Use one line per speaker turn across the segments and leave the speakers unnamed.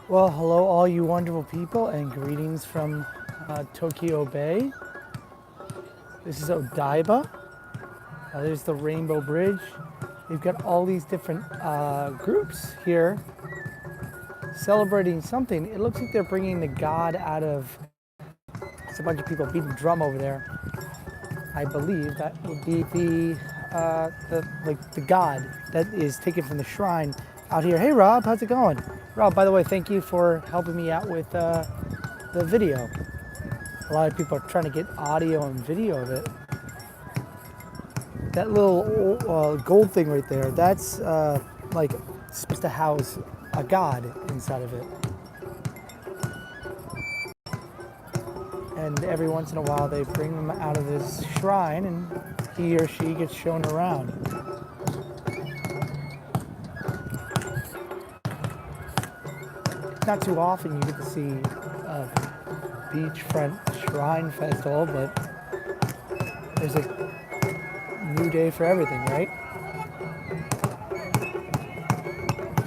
Well, hello, all you wonderful people, and greetings from Tokyo Bay. This is Odaiba. There's the Rainbow Bridge. They've got all these different groups here celebrating something. It looks like they're bringing the god out of. There's a bunch of people beating drum over there. I believe that would be the god that is taken from the shrine out here. Hey, Rob, how's it going? Rob, by the way, thank you for helping me out with the video. A lot of people are trying to get audio and video of it. That little gold thing right there, that's like supposed to house a god inside of it. And every once in a while they bring him out of this shrine and he or she gets shown around. Not too often you get to see a beachfront shrine festival, but there's a new day for everything, right?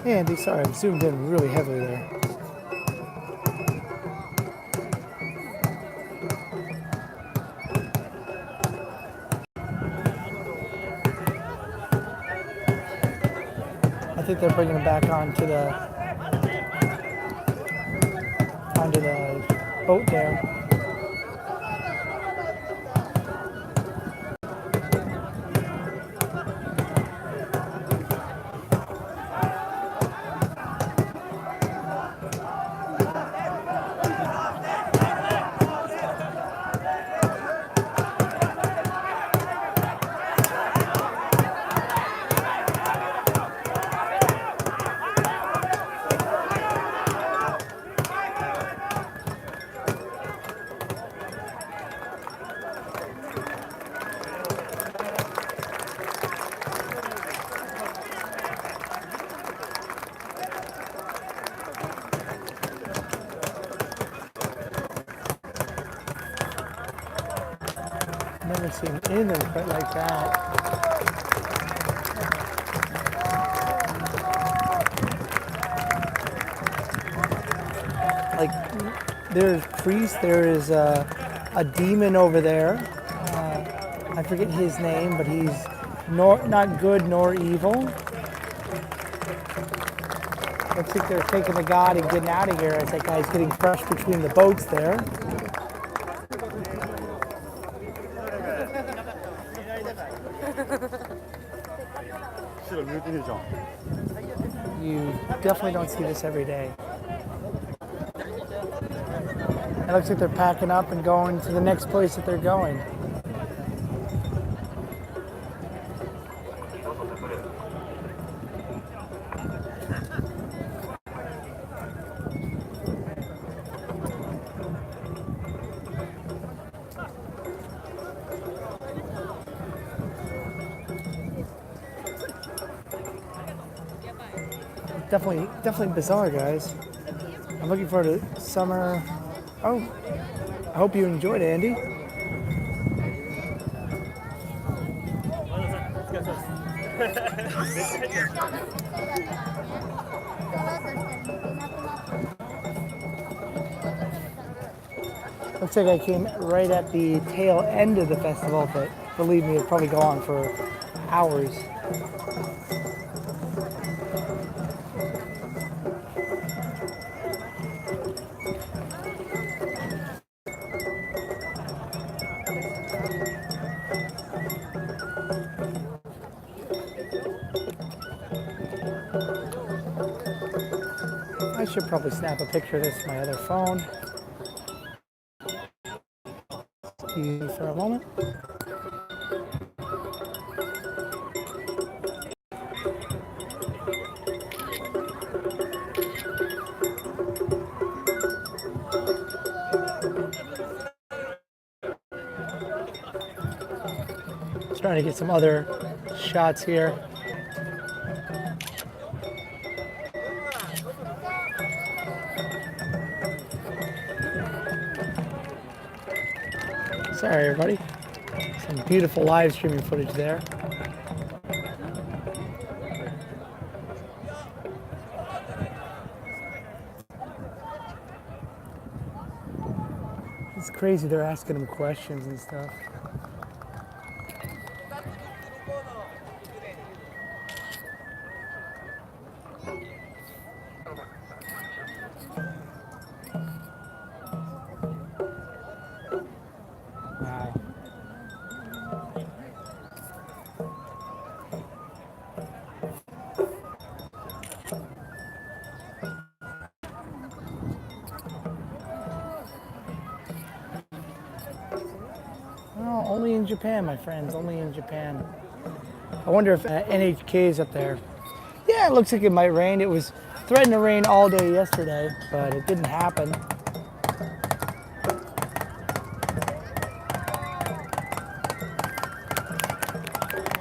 Hey Andy, sorry, I'm zoomed in really heavily there. I think they're bringing him back onto the boat there. Never seen anything quite like that. Like, there's priests, there is a demon over there. I forget his name, but he's not good nor evil. Looks like they're taking the god and getting out of here as that guy's getting crushed between the boats there. You definitely don't see this every day. It looks like they're packing up and going to the next place that they're going. Definitely bizarre, guys. I'm looking forward to summer. Oh, I hope you enjoyed, Andy. Looks like I came right at the tail end of the festival, but believe me, it'll probably go on for hours. I should probably snap a picture of this with my other phone. Excuse me for a moment. Just trying to get some other shots here. Sorry, everybody. Some beautiful live streaming footage there. It's crazy. They're asking him questions and stuff. Wow. Oh, only in Japan, my friends. Only in Japan. I wonder if NHK is up there. Yeah, it looks like it might rain. It was threatened to rain all day yesterday, but it didn't happen.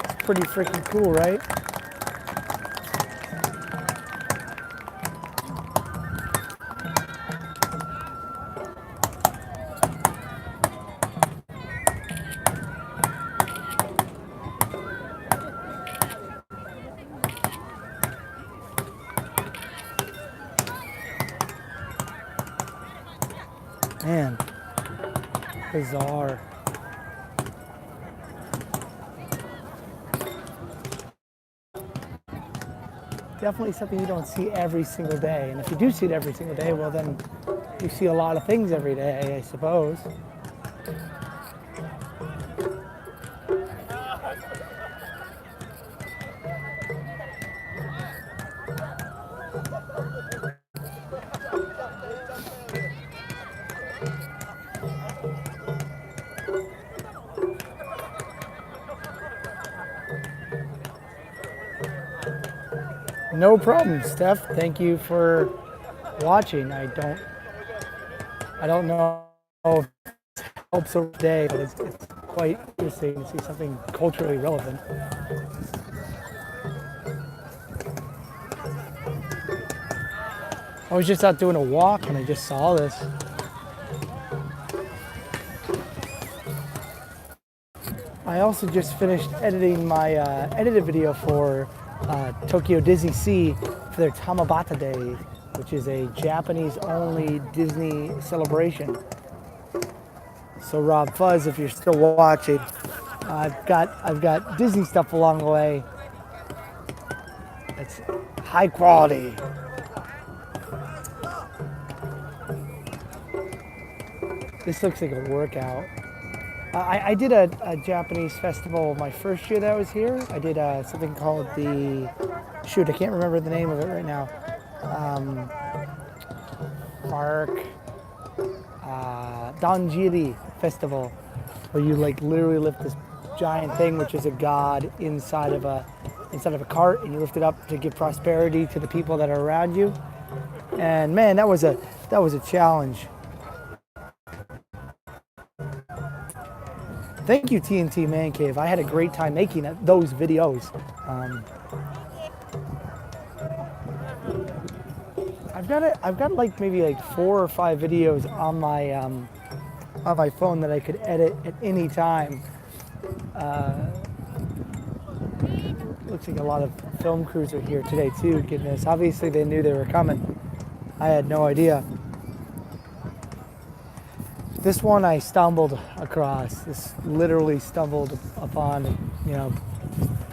It's pretty freaking cool, right? Man, bizarre. Definitely something you don't see every single day. And if you do see it every single day, well then you see a lot of things every day, I suppose. No problem, Steph. Thank you for watching. I don't know if it helps over the day, but it's quite interesting to see something culturally relevant. I was just out doing a walk and I just saw this. I also just finished editing my edited video for Tokyo Disney Sea for their Tamabata Day, which is a Japanese-only Disney celebration. So Rob Fuzz, if you're still watching, I've got Disney stuff along the way. It's high quality. This looks like a workout. I did a Japanese festival my first year that I was here. I did something called the, shoot, I can't remember the name of it right now. Danjiri Festival, where you like literally lift this giant thing, which is a god inside of a cart, and you lift it up to give prosperity to the people that are around you. And man, that was a challenge. Thank you, TNT Man Cave. I had a great time making those videos. I've got like maybe like 4 or 5 videos on my phone that I could edit at any time. Looks like a lot of film crews are here today too. Goodness, obviously they knew they were coming. I had no idea. This one I stumbled across. This literally stumbled upon, you know,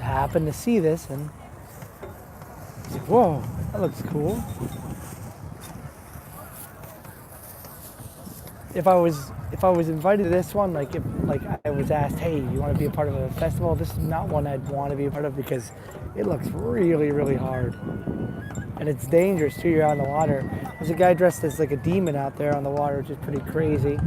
happened to see this and I was like, whoa, that looks cool. If I was invited to this one, like if I was asked, hey, you want to be a part of a festival? This is not one I'd want to be a part of because it looks really, really hard. And it's dangerous too, you're out in the water. There's a guy dressed as like a demon out there on the water, which is pretty crazy.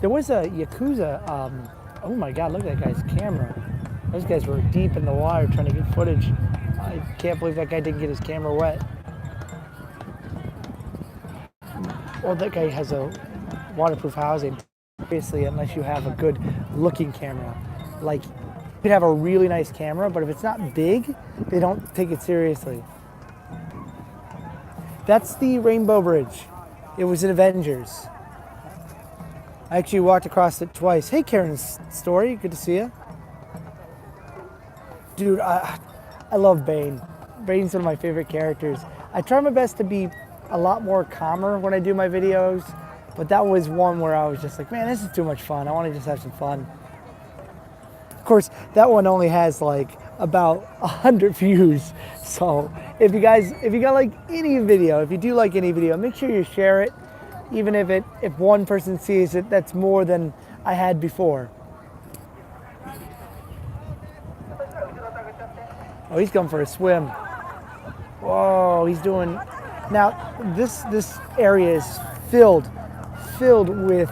There was a Yakuza, oh my God, look at that guy's camera. Those guys were deep in the water trying to get footage. I can't believe that guy didn't get his camera wet. Well, that guy has a waterproof housing, obviously, unless you have a good looking camera. Like, you could have a really nice camera, but if it's not big, they don't take it seriously. That's the Rainbow Bridge. It was in Avengers. I actually walked across it twice. Hey, Karen's Story. Good to see you. Dude, I love Bane. Bane's one of my favorite characters. I try my best to be a lot more calmer when I do my videos, but that was one where I was just like, man, this is too much fun. I want to just have some fun. Of course, that one only has like about 100 views. So if you got like any video, if you do like any video, make sure you share it. Even if one person sees it, that's more than I had before. Oh, he's going for a swim. Whoa, he's doing. Now, this area is filled with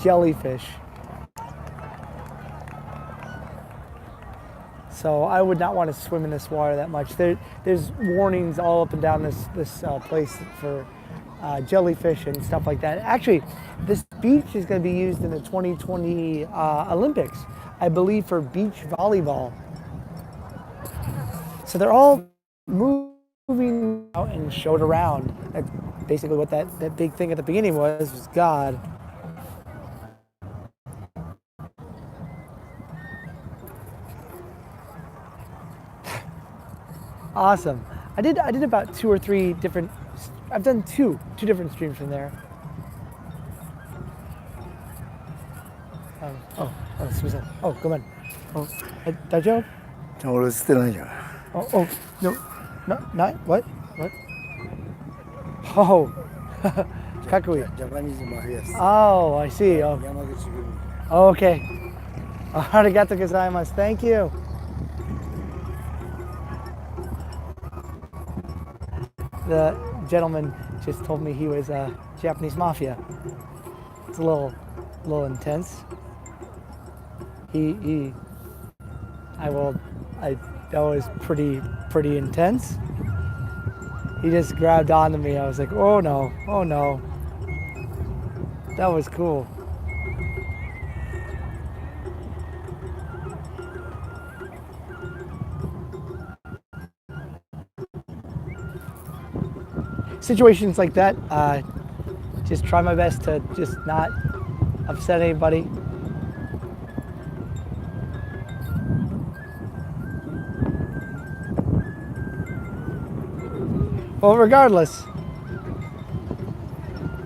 jellyfish. So I would not want to swim in this water that much. There's warnings all up and down this place for jellyfish and stuff like that. Actually, this beach is going to be used in the 2020 Olympics, I believe, for beach volleyball. So they're all moving out and showed around. That's basically what that big thing at the beginning was God. Awesome. I did about 2 or 3 different. I've done two different streams from there.すみません. Oh, come on. Oh, 大丈夫?
俺捨てないじゃん。
Oh, no, not what? Oh, かっこいい.
Japanese mafia.
Oh, I see. Oh,
山口組。
okay. Arigato gozaimasu. Thank you. The gentleman just told me he was Japanese mafia. It's a little intense. That was pretty intense. He just grabbed onto me. I was like, oh no. That was cool. Situations like that, just try my best to just not upset anybody. Well, regardless,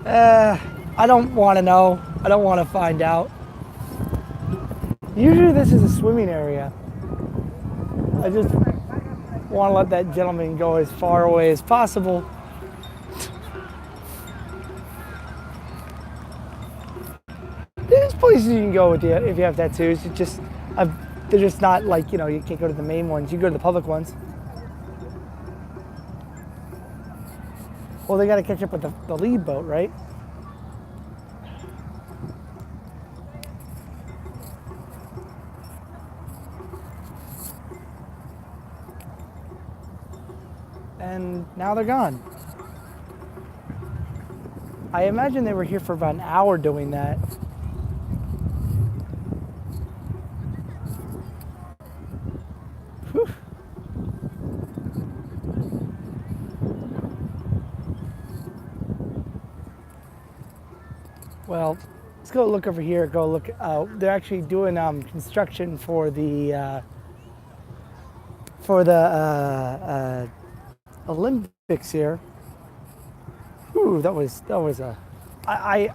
I don't want to know. I don't want to find out. Usually this is a swimming area. I just want to let that gentleman go as far away as possible. There's places you can go if you have tattoos. It's just, they're just not like, you can't go to the main ones. You go to the public ones. Well, they got to catch up with the lead boat, right? And now they're gone. I imagine they were here for about an hour doing that. Whew. Well, let's go look over here. Go look. They're actually doing construction for the Olympics here. Ooh, that was a. I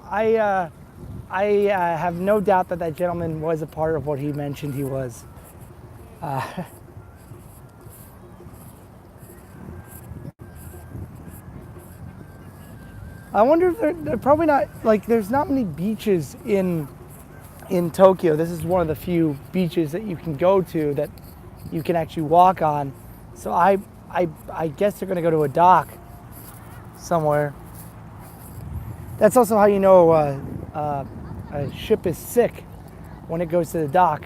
have no doubt that gentleman was a part of what he mentioned he was. I wonder if they're probably not, like, there's not many beaches in Tokyo. This is one of the few beaches that you can go to that you can actually walk on. So I guess they're gonna go to a dock somewhere. That's also how you know a ship is sick, when it goes to the dock.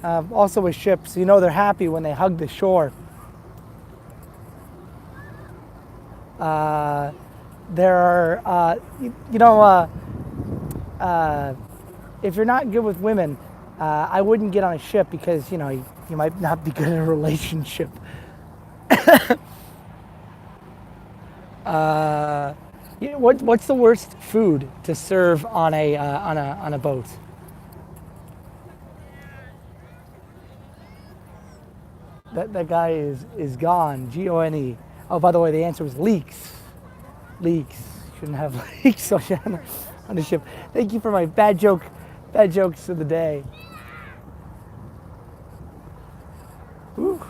Also with ships, they're happy when they hug the shore. There are, if you're not good with women, I wouldn't get on a ship because, you might not be good in a relationship. Uh, what's the worst food to serve on a boat? That guy is gone. Gone. Oh, by the way, the answer was leaks. Leaks. Shouldn't have leaks on the ship. Thank you for my bad jokes of the day. Ooh.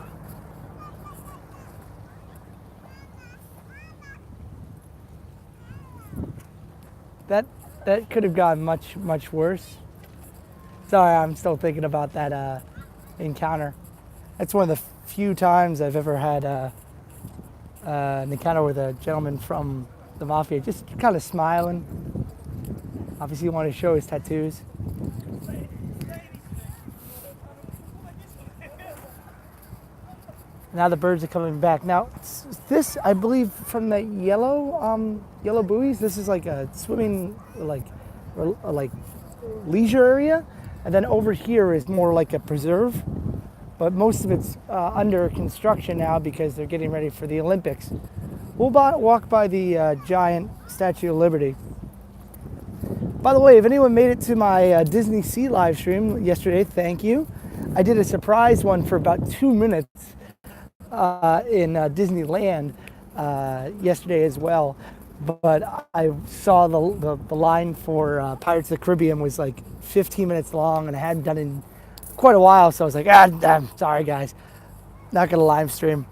That that could have gone much worse. Sorry, I'm still thinking about that encounter. That's one of the few times I've ever had an encounter with a gentleman from the mafia, just kind of smiling. Obviously, he wanted to show his tattoos. Now the birds are coming back. Now, this, I believe, from the yellow buoys. This is like a swimming, like leisure area, and then over here is more like a preserve. But most of it's under construction now because they're getting ready for the Olympics. We'll walk by the giant Statue of Liberty. By the way, if anyone made it to my Disney Sea live stream yesterday, thank you. I did a surprise one for about 2 minutes in Disneyland yesterday as well. But I saw the line for Pirates of the Caribbean was like 15 minutes long, and I hadn't done it in quite a while, so I was like, I'm sorry guys, not gonna live stream.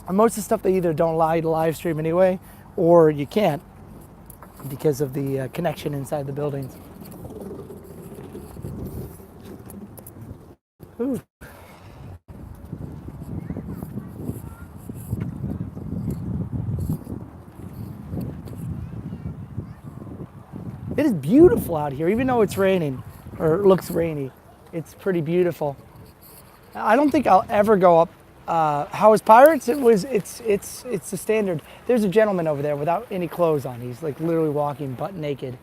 And most of the stuff they either don't allow you to live stream anyway, or you can't because of the connection inside the buildings. Ooh. It is beautiful out here, even though it's raining, or it looks rainy. It's pretty beautiful. I don't think I'll ever go up. How is Pirates? It's the standard. There's a gentleman over there without any clothes on. He's like literally walking butt naked.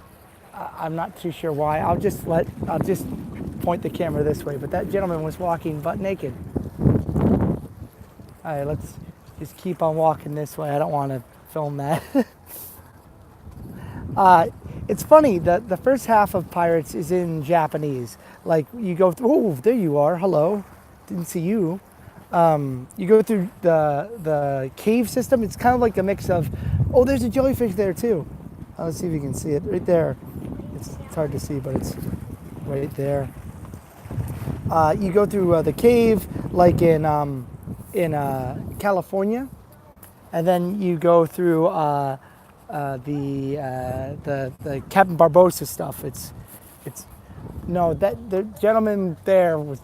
I'm not too sure why. I'll just point the camera this way. But that gentleman was walking butt naked. All right, let's just keep on walking this way. I don't want to film that. It's funny that the first half of Pirates is in Japanese. Like you go through, oh, there you are, hello, didn't see you. You go through the cave system. It's kind of like a mix of, oh, there's a jellyfish there too. Let's see if you can see it right there. It's hard to see, but it's right there. You go through the cave like in California, and then you go through the Captain Barbossa stuff. It's no, that the gentleman there was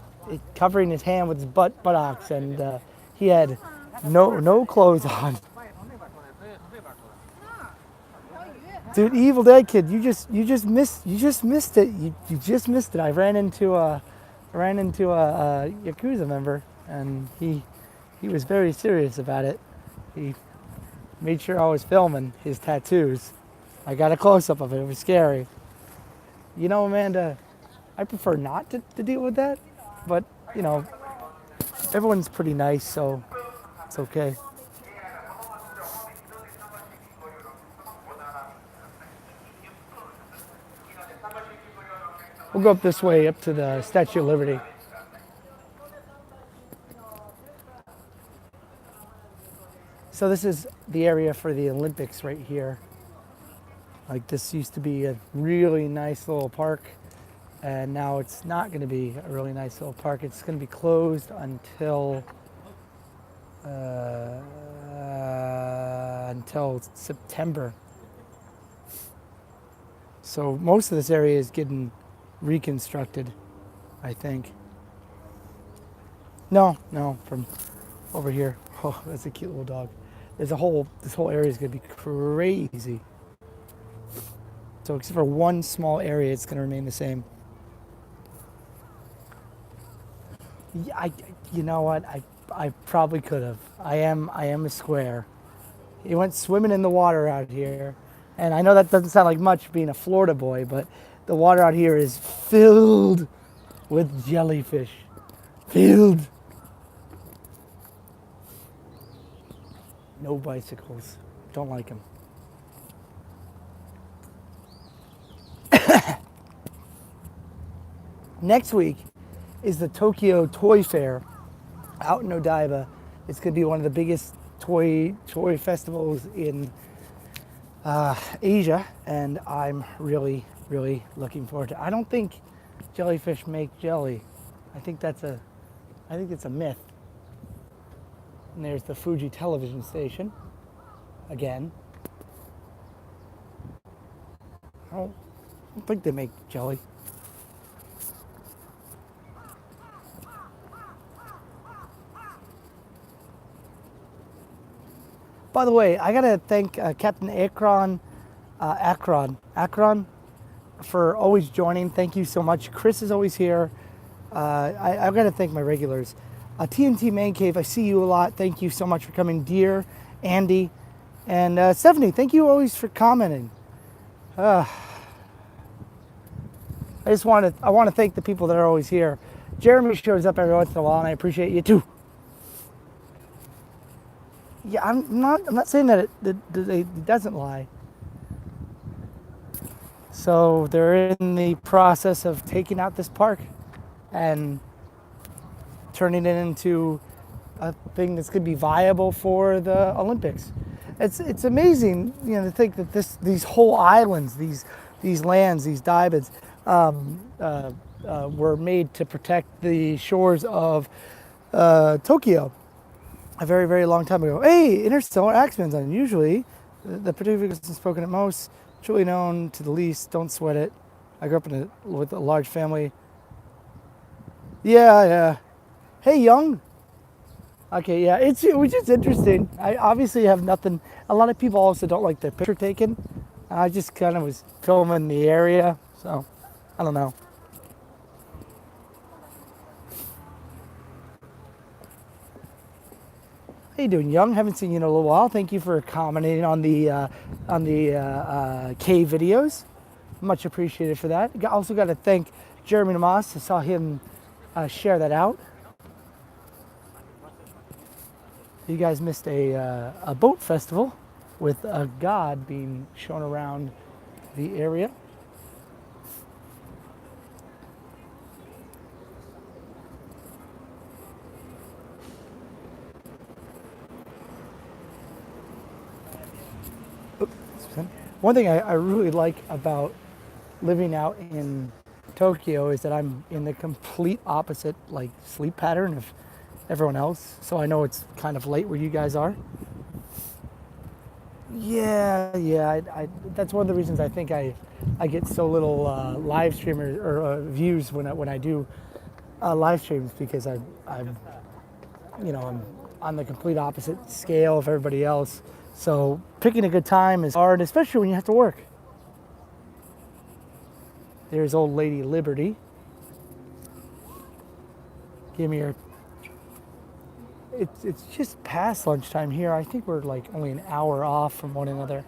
covering his hand with his buttocks, and he had no clothes on. Dude, Evil Dead kid, you just missed it. You just missed it. I ran into a Yakuza member, and he was very serious about it. He made sure I was filming his tattoos. I got a close up of it. It was scary. You know, Amanda, I prefer not to deal with that, but you know, everyone's pretty nice, so it's okay. We'll go up this way, up to the Statue of Liberty. So this is the area for the Olympics right here. Like this used to be a really nice little park, and now it's not going to be a really nice little park. It's going to be closed until September. So most of this area is getting reconstructed, I think. No, from over here. Oh, that's a cute little dog. This whole area is going to be crazy. So except for one small area, it's going to remain the same. Yeah, you know what? I probably could have. I am a square. He went swimming in the water out here, and I know that doesn't sound like much being a Florida boy, but the water out here is filled with jellyfish. Filled. No bicycles. don't like them. Next week is the Tokyo Toy Fair out in Odaiba. It's going to be one of the biggest toy festivals in Asia, and I'm really looking forward to it. I don't think jellyfish make jelly. I think it's a myth. And there's the Fuji television station again. I don't think they make jelly. By the way, I gotta thank Captain Akron for always joining. Thank you so much. Chris is always here. I've gotta thank my regulars. TNT Man Cave, I see you a lot. Thank you so much for coming. Dear, Andy, and Stephanie, thank you always for commenting. I want to thank the people that are always here. Jeremy shows up every once in a while, and I appreciate you too. Yeah, I'm not saying that it doesn't lie. So they're in the process of taking out this park and turning it into a thing that's going to be viable for the Olympics. It's amazing, to think that these whole islands, these lands, these daibas, were made to protect the shores of Tokyo a very long time ago. Hey, interstellar axeman's unusually the particular is spoken at most, truly known to the least. Don't sweat it. I grew up with a large family. Yeah. Hey, Young. Okay, yeah, it was just interesting. I obviously have nothing. A lot of people also don't like their picture taken. I just kind of was filming the area, so I don't know. How you doing, Young? Haven't seen you in a little while. Thank you for commenting on the cave videos. Much appreciated for that. Also got to thank Jeremy Namas. I saw him share that out. You guys missed a boat festival with a god being shown around the area. One thing I really like about living out in Tokyo is that I'm in the complete opposite sleep pattern of everyone else. So I know it's kind of late where you guys are. Yeah. That's one of the reasons I think I get so little live streamers or views when I do live streams, because I'm on the complete opposite scale of everybody else. So picking a good time is hard, especially when you have to work. There's old lady Liberty. Give me your. It's just past lunchtime here. I think we're only an hour off from one another.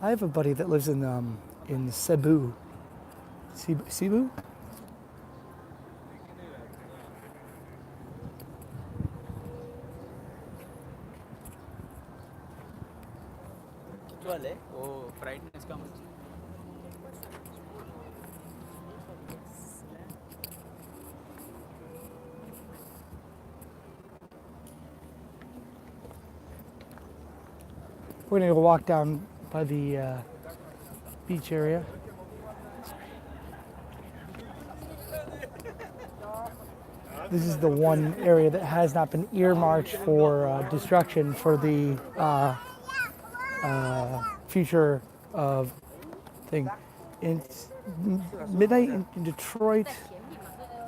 I have a buddy that lives in Cebu. Cebu? We're gonna go walk down by the beach area. This is the one area that has not been earmarked for destruction for the future of thing. It's midnight in Detroit,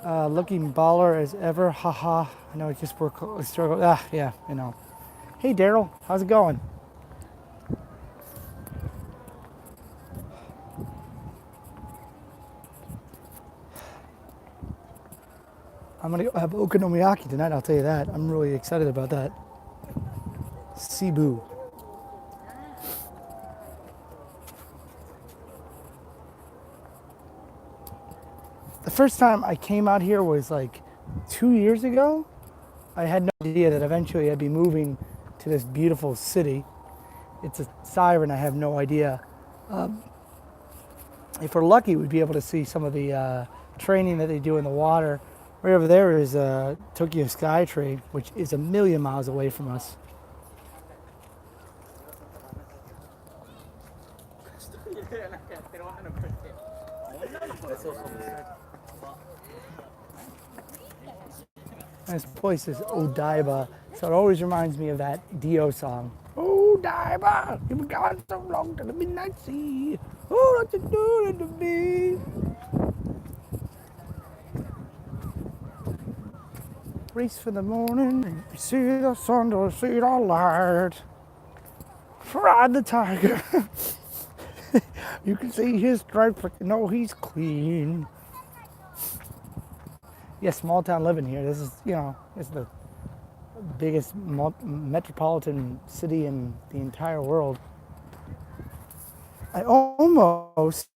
looking baller as ever. Haha. I know it just worked. Struggle. Yeah. Hey, Daryl, how's it going? I'm gonna have okonomiyaki tonight, I'll tell you that. I'm really excited about that. Cebu. The first time I came out here was 2 years ago. I had no idea that eventually I'd be moving to this beautiful city. It's a siren, I have no idea. If we're lucky, we'd be able to see some of the training that they do in the water. Right over there is Tokyo Skytree, which is a million miles away from us. This place is Odaiba, so it always reminds me of that Dio song. Odaiba, you've been gone so long to the midnight sea. Oh, what you doing to me? Race for the morning, see the sun, to see the light. Ride the tiger. You can see his stripes, but you know he's clean. Yeah, small town living here. This is, it's the biggest metropolitan city in the entire world. I almost,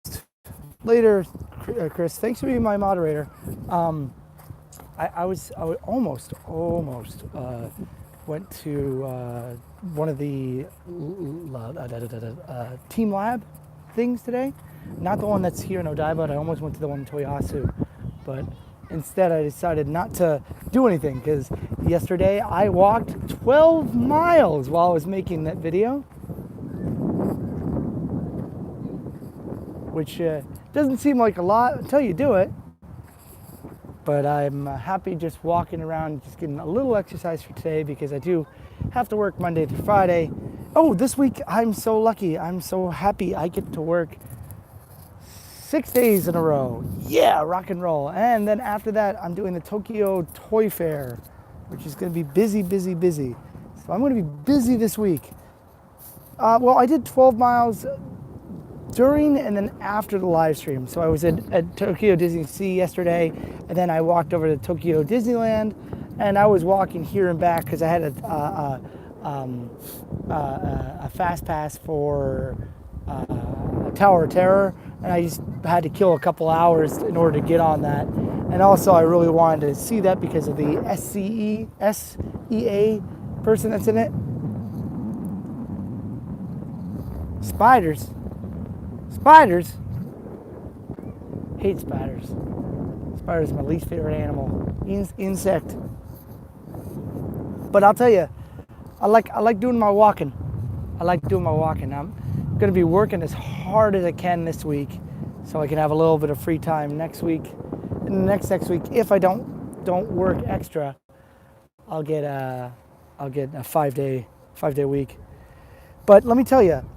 later, Chris, thanks for being my moderator. I almost went to one of the Team Lab things today. Not the one that's here in Odaiba, but I almost went to the one in Toyosu. But instead, I decided not to do anything because yesterday I walked 12 miles while I was making that video, which doesn't seem like a lot until you do it. But I'm happy just walking around, just getting a little exercise for today because I do have to work Monday through Friday. Oh, this week I'm so lucky. I'm so happy I get to work 6 days in a row. Yeah, rock and roll. And then after that, I'm doing the Tokyo Toy Fair, which is going to be busy, busy, busy. So I'm going to be busy this week. Well, I did 12 miles during and then after the live stream. So I was at Tokyo Disney Sea yesterday, and then I walked over to Tokyo Disneyland, and I was walking here and back because I had a fast pass for Tower of Terror, and I just had to kill a couple hours in order to get on that. And also I really wanted to see that because of the SEA person that's in it. Spiders. Hate spiders. Spiders are my least favorite animal. Insect. But I'll tell you, I like doing my walking. I'm going to be working as hard as I can this week so I can have a little bit of free time next week. And next week, if I don't work extra, I'll get a 5-day week. But let me tell you,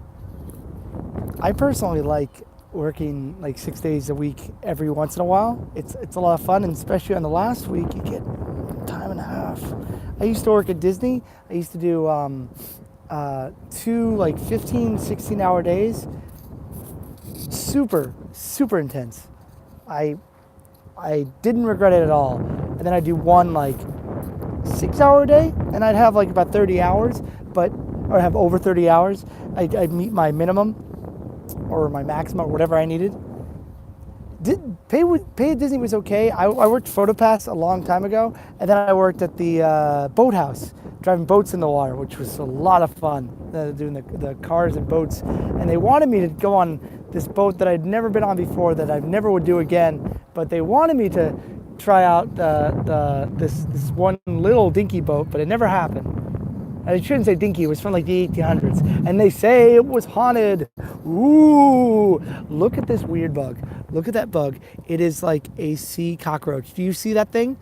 I personally like working like 6 days a week every once in a while. It's a lot of fun, and especially on the last week, you get time and a half. I used to work at Disney. I used to do 2 like 15, 16-hour days. Super intense. I didn't regret it at all. And then I'd do one like 6-hour day, and I'd have like about 30 hours, or have over 30 hours. I'd meet my minimum or my maximum or whatever I needed. Pay at Disney was okay. I worked PhotoPass a long time ago, and then I worked at the boathouse, driving boats in the water, which was a lot of fun, doing the cars and boats. And they wanted me to go on this boat that I'd never been on before, that I never would do again, but they wanted me to try out this one little dinky boat, but it never happened. I shouldn't say dinky, it was from like the 1800s. And they say it was haunted. Ooh, look at this weird bug. Look at that bug. It is like a sea cockroach. Do you see that thing?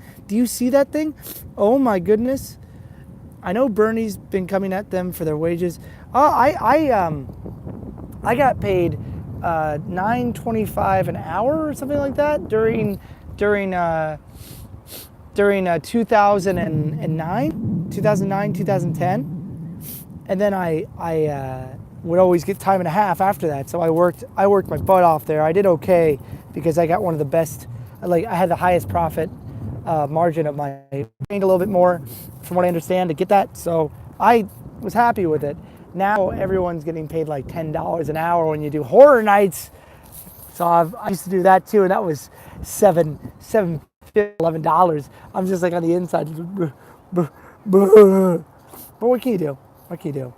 Oh my goodness. I know Bernie's been coming at them for their wages. I got paid $9.25 an hour or something like that during 2009, 2010, and then I would always get time and a half after that. So I worked my butt off there. I did okay because I got one of the best. I had the highest profit margin of my. Paid a little bit more, from what I understand, to get that. So I was happy with it. Now everyone's getting paid like $10 an hour when you do horror nights. So I used to do that too, and that was $11. I'm just like on the inside. Buh, buh. But what can you do? What can you do?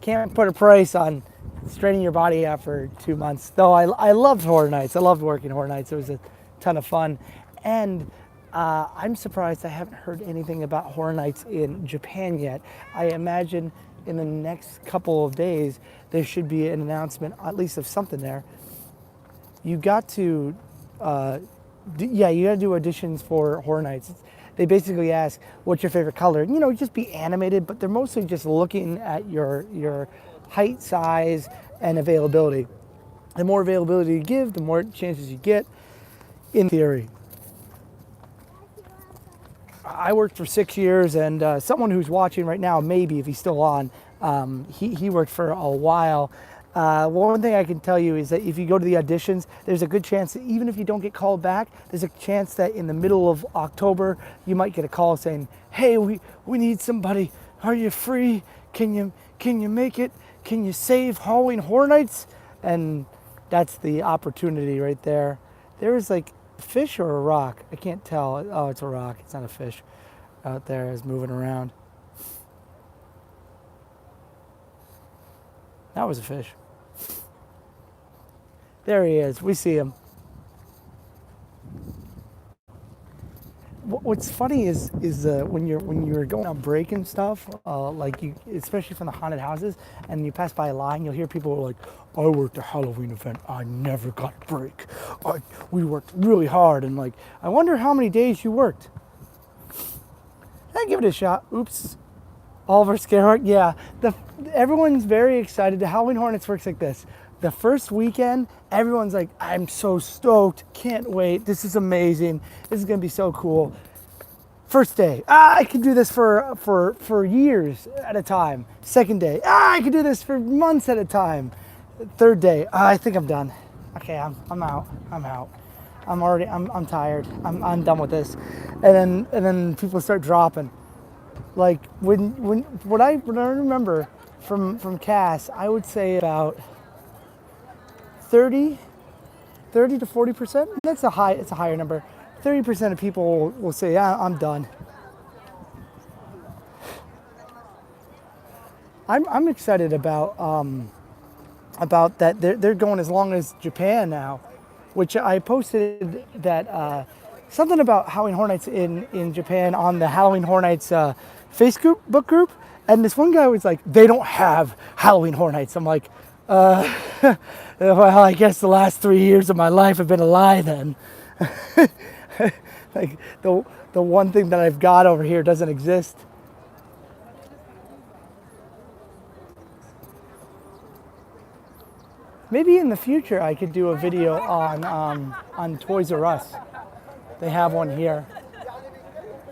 Can't put a price on straining your body out for 2 months. Though I loved Horror Nights. I loved working Horror Nights. It was a ton of fun. And I'm surprised I haven't heard anything about Horror Nights in Japan yet. I imagine in the next couple of days there should be an announcement, at least of something there. You got to, you got to do auditions for Horror Nights. They basically ask, what's your favorite color? You know, just be animated, but they're mostly just looking at your height, size, and availability. The more availability you give, the more chances you get, in theory. I worked for 6 years, and someone who's watching right now, maybe if he's still on, he worked for a while. One thing I can tell you is that if you go to the auditions, there's a good chance that even if you don't get called back, there's a chance that in the middle of October, you might get a call saying, hey, we need somebody. Are you free? Can you make it? Can you save Halloween Horror Nights? And that's the opportunity right there. There is like a fish or a rock. I can't tell. Oh, it's a rock. It's not a fish out there. It's moving around. That was a fish. There he is. We see him. What's funny is when you're going on break and stuff, like you, especially from the haunted houses, and you pass by a line, you'll hear people like, "I worked a Halloween event. I never got a break. We worked really hard." And like, I wonder how many days you worked. Give it a shot. Oops. Oliver Scarrock. Yeah. Everyone's very excited. The Halloween Horror Nights works like this. The first weekend, everyone's like, I'm so stoked, can't wait, this is amazing, this is gonna be so cool. First day, I could do this for years at a time. Second day, I could do this for months at a time. Third day, I think I'm done. Okay, I'm out. I'm tired. I'm done with this. And then people start dropping. Like what I remember from Cass, I would say about 30 to 40%. It's a higher number. 30% of people will say, yeah, I'm done. I'm excited about that. They're going as long as Japan now, which I posted that something about Halloween Horror Nights in Japan on the Halloween Horror Nights Facebook group, and this one guy was like, they don't have Halloween Horror Nights. I'm like, well, I guess the last 3 years of my life have been a lie then. Like the one thing that I've got over here doesn't exist. Maybe in the future I could do a video on Toys R Us. They have one here.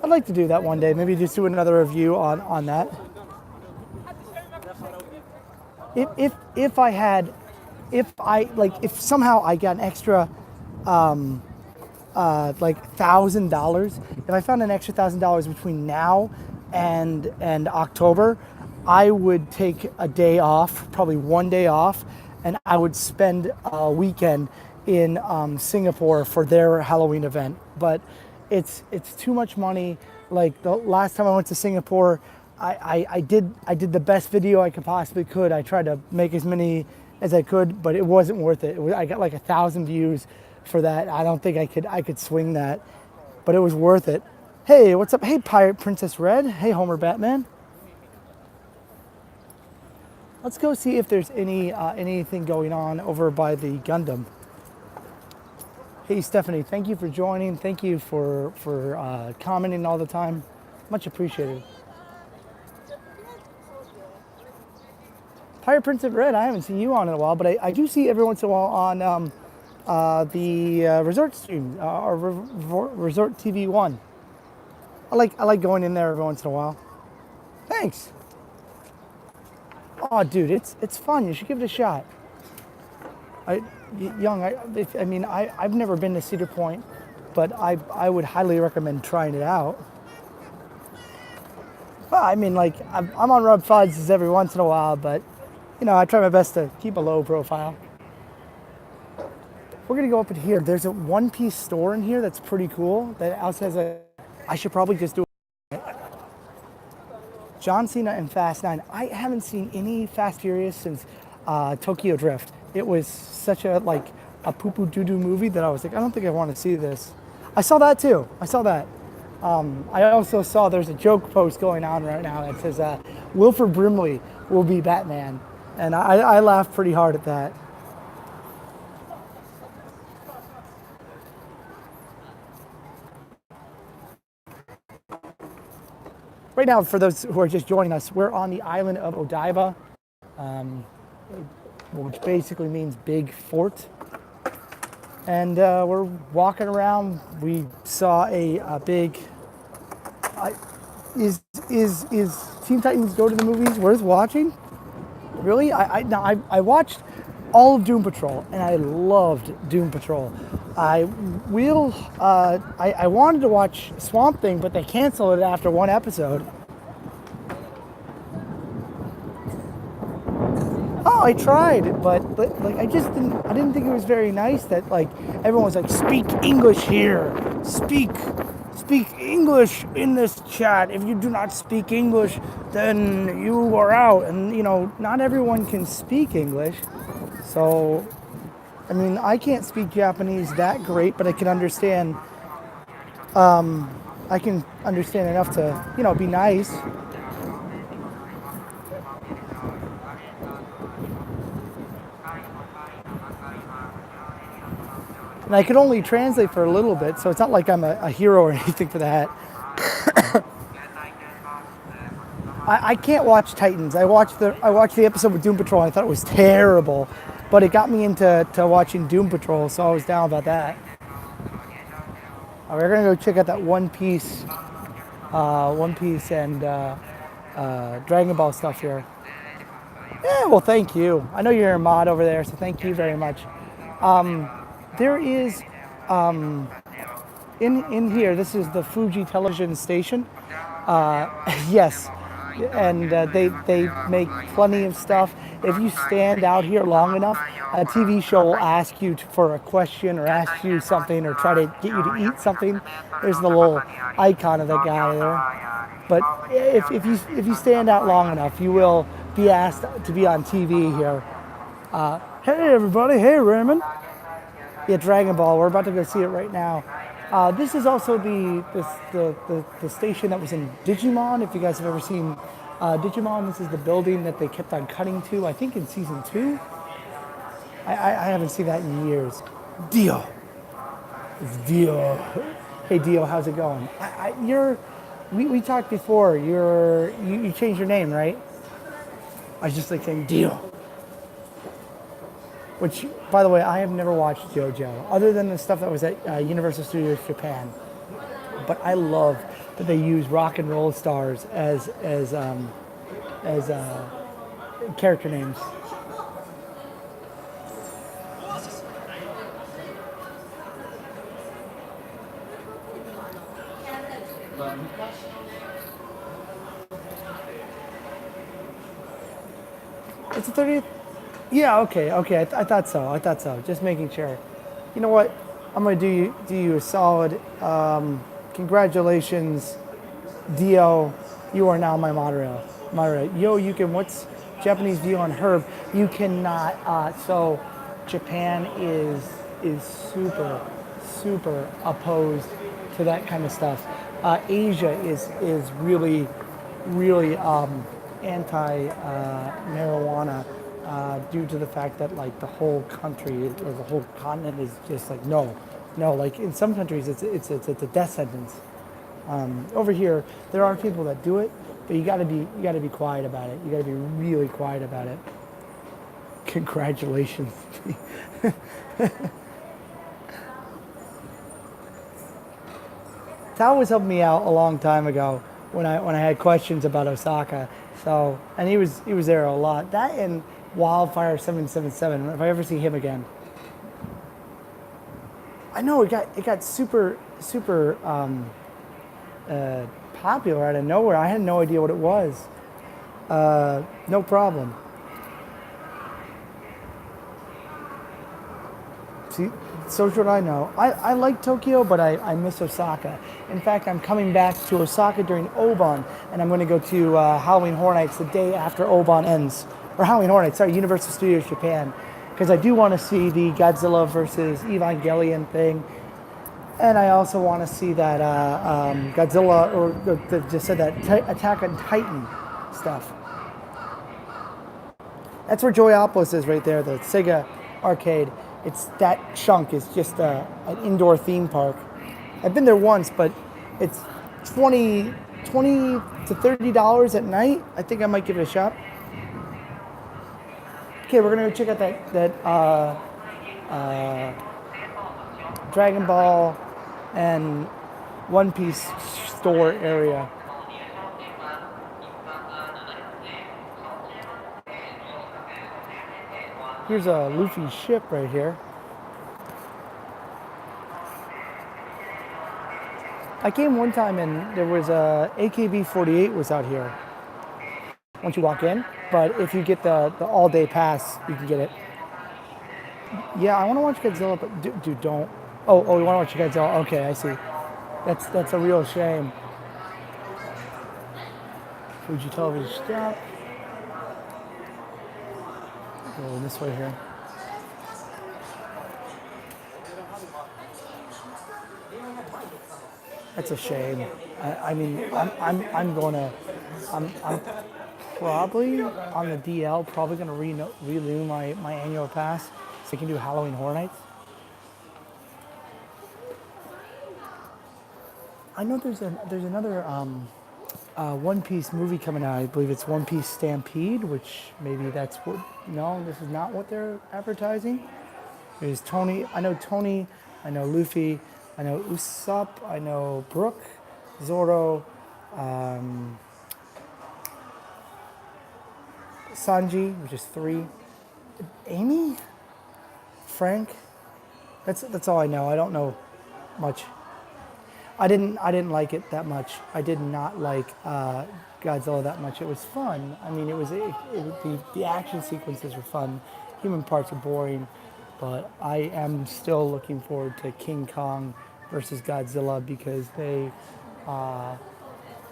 I'd like to do that one day. Maybe just do another review on that. If somehow I got an extra like $1,000, if I found an extra $1,000 between now and October, I would take a day off, probably one day off, and I would spend a weekend in Singapore for their Halloween event. But it's too much money. Like the last time I went to Singapore, I did the best video I could possibly could. I tried to make as many as I could, but it wasn't worth it. I got like 1,000 views for that. I don't think I could swing that, but it was worth it. Hey, what's up? Hey, Pirate Princess Red. Hey, Homer Batman. Let's go see if there's anything going on over by the Gundam. Hey, Stephanie, thank you for joining. Thank you for commenting all the time. Much appreciated. Pirate Princess Red, I haven't seen you on in a while, but I do see every once in a while on the resort stream, or Resort TV 1. I like going in there every once in a while. Thanks. Oh, dude, it's fun. You should give it a shot. I've never been to Cedar Point, but I would highly recommend trying it out. Well, I mean, like, I'm on Rub Fuds every once in a while, but, you know, I try my best to keep a low profile. We're gonna go up in here. There's a one-piece store in here that's pretty cool. That also has a. I should probably just do it. John Cena and Fast 9. I haven't seen any Fast Furious since Tokyo Drift. It was such a like a poo-poo doo-doo movie that I was like, I don't think I want to see this. I saw that too. I saw that. I also saw there's a joke post going on right now that says Wilford Brimley will be Batman, and I laughed pretty hard at that. Right now, for those who are just joining us, we're on the island of Odaiba, which basically means big fort. And we're walking around. We saw a big. Is Teen Titans Go to the Movies worth watching? Really? I watched all of Doom Patrol, and I loved Doom Patrol. I wanted to watch Swamp Thing, but they canceled it after one episode. Oh, I tried, but like I didn't think it was very nice that like everyone was like, speak English here, speak English in this chat. If you do not speak English, then you are out. And you know, not everyone can speak English. So, I mean, I can't speak Japanese that great, but I can understand. I can understand enough to, you know, be nice. And I could only translate for a little bit, so it's not like I'm a hero or anything for that. I can't watch Titans. I watched the episode with Doom Patrol and I thought it was terrible, but it got me into watching Doom Patrol, so I was down about that. We're gonna go check out that One Piece and Dragon Ball stuff here. Yeah, well, thank you. I know you're a mod over there, so thank you very much. There is in here. This is the Fuji television station. Yes, and they make plenty of stuff. If you stand out here long enough, a TV show will ask you for a question or ask you something or try to get you to eat something. There's the little icon of that guy there. But if you stand out long enough, you will be asked to be on TV here. Hey everybody, hey Raymond. Yeah, Dragon Ball. We're about to go see it right now. This is also the station that was in Digimon. If you guys have ever seen Digimon, this is the building that they kept on cutting to. I think in season 2. I haven't seen that in years. Dio. It's Dio. Hey Dio, how's it going? We talked before. You changed your name, right? I was just like saying Dio. Which, by the way, I have never watched JoJo, other than the stuff that was at Universal Studios Japan. But I love that they use rock and roll stars as character names. It's the 30th. Yeah, okay. I thought so. Just making sure. You know what? I'm gonna do you a solid. Congratulations, Dio. You are now my moderator. Yo, you can. What's Japanese view on Herb? You cannot. So, Japan is super opposed to that kind of stuff. Asia is really anti marijuana. Due to the fact that like the whole country or the whole continent is just like no, like in some countries it's a death sentence. Over here there are people that do it, but you got to be quiet about it. You got to be really quiet about it. Congratulations. Tal was helping me out a long time ago when I had questions about Osaka. So, and he was there a lot. That and Wildfire 777. If I ever see him again, I know it got super popular out of nowhere. I had no idea what it was. No problem. See, So should I know. I like Tokyo, but I miss Osaka. In fact, I'm coming back to Osaka during Obon, and I'm going to go to Halloween Horror Nights the day after Obon ends. Or Halloween Horror Nights, sorry, Universal Studios Japan. Because I do want to see the Godzilla versus Evangelion thing. And I also want to see that Godzilla, or just said that, Attack on Titan stuff. That's where Joyopolis is right there, the Sega arcade. It's that chunk is just an indoor theme park. I've been there once, but it's 20 to $30 at night. I think I might give it a shot. Okay, we're gonna go check out that Dragon Ball and One Piece store area. Here's a Luffy ship right here. I came one time and there was a AKB48 was out here once you walk in, but if you get the all-day pass, you can get it. Yeah, I want to watch Godzilla, but dude, don't. Oh, you want to watch Godzilla? Okay, I see. That's a real shame. Fuji television stop. Go this way here. That's a shame. I'm probably on the DL. Probably gonna renew my annual pass so I can do Halloween Horror Nights. I know there's another One Piece movie coming out. I believe it's One Piece Stampede, which maybe that's what. No, this is not what they're advertising. There's Tony. I know Tony. I know Luffy. I know Usopp. I know Brook, Zoro, Sanji, which is 3. Amy, Frank. That's all I know. I don't know much. I didn't like it that much. I did not like Godzilla that much. It was fun. I mean, the action sequences were fun. Human parts are boring, but I am still looking forward to King Kong versus Godzilla because they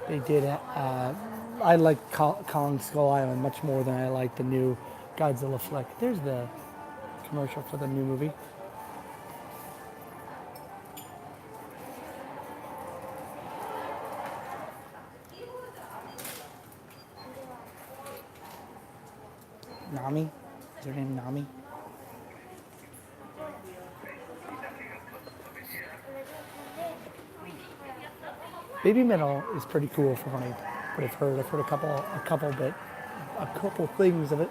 did. I like Kong Skull Island much more than I like the new Godzilla flick. There's the commercial for the new movie. Nami? Is her name Nami? Baby Metal is pretty cool from what I've heard. I've heard a couple things of it.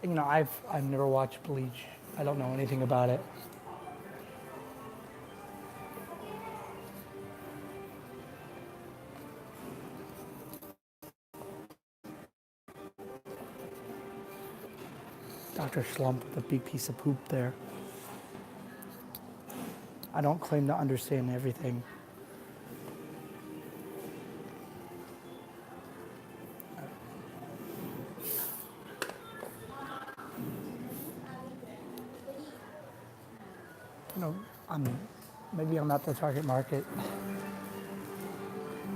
You know, I've never watched Bleach. I don't know anything about it. Dr. Slump with a big piece of poop there. I don't claim to understand everything. You know, maybe I'm not the target market.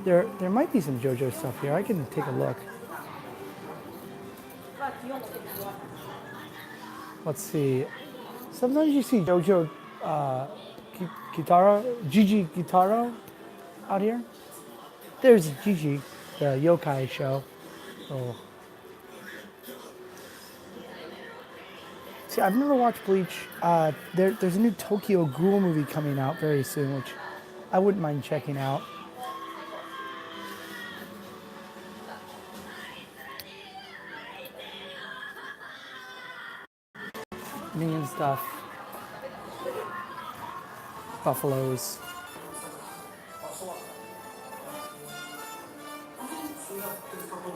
There might be some JoJo stuff here. I can take a look. Let's see. Sometimes you see JoJo Gigi Kitaro out here. There's Gigi, the yokai show. Oh. See, I've never watched Bleach. There's a new Tokyo Ghoul movie coming out very soon, which I wouldn't mind checking out. Minion stuff. Buffaloes.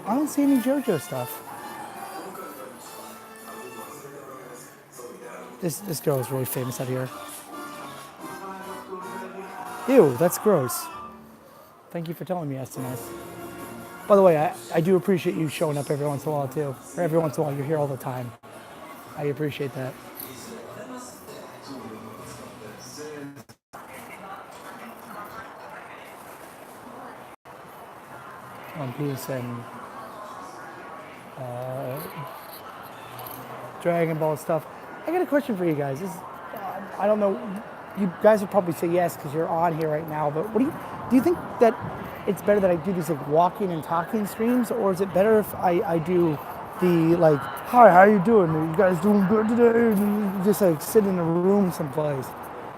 I don't see any JoJo stuff. This girl is really famous out here. Ew, that's gross. Thank you for telling me, SNS. By the way, I do appreciate you showing up every once in a while too. Or every once in a while, you're here all the time. I appreciate that. One Piece and Dragon Ball stuff. I got a question for you guys. I don't know. You guys would probably say yes because you're on here right now. But what do you think that it's better that I do these like walking and talking streams, or is it better if I do the like, hi, how you doing? Are you guys doing good today? And just like sit in a room someplace.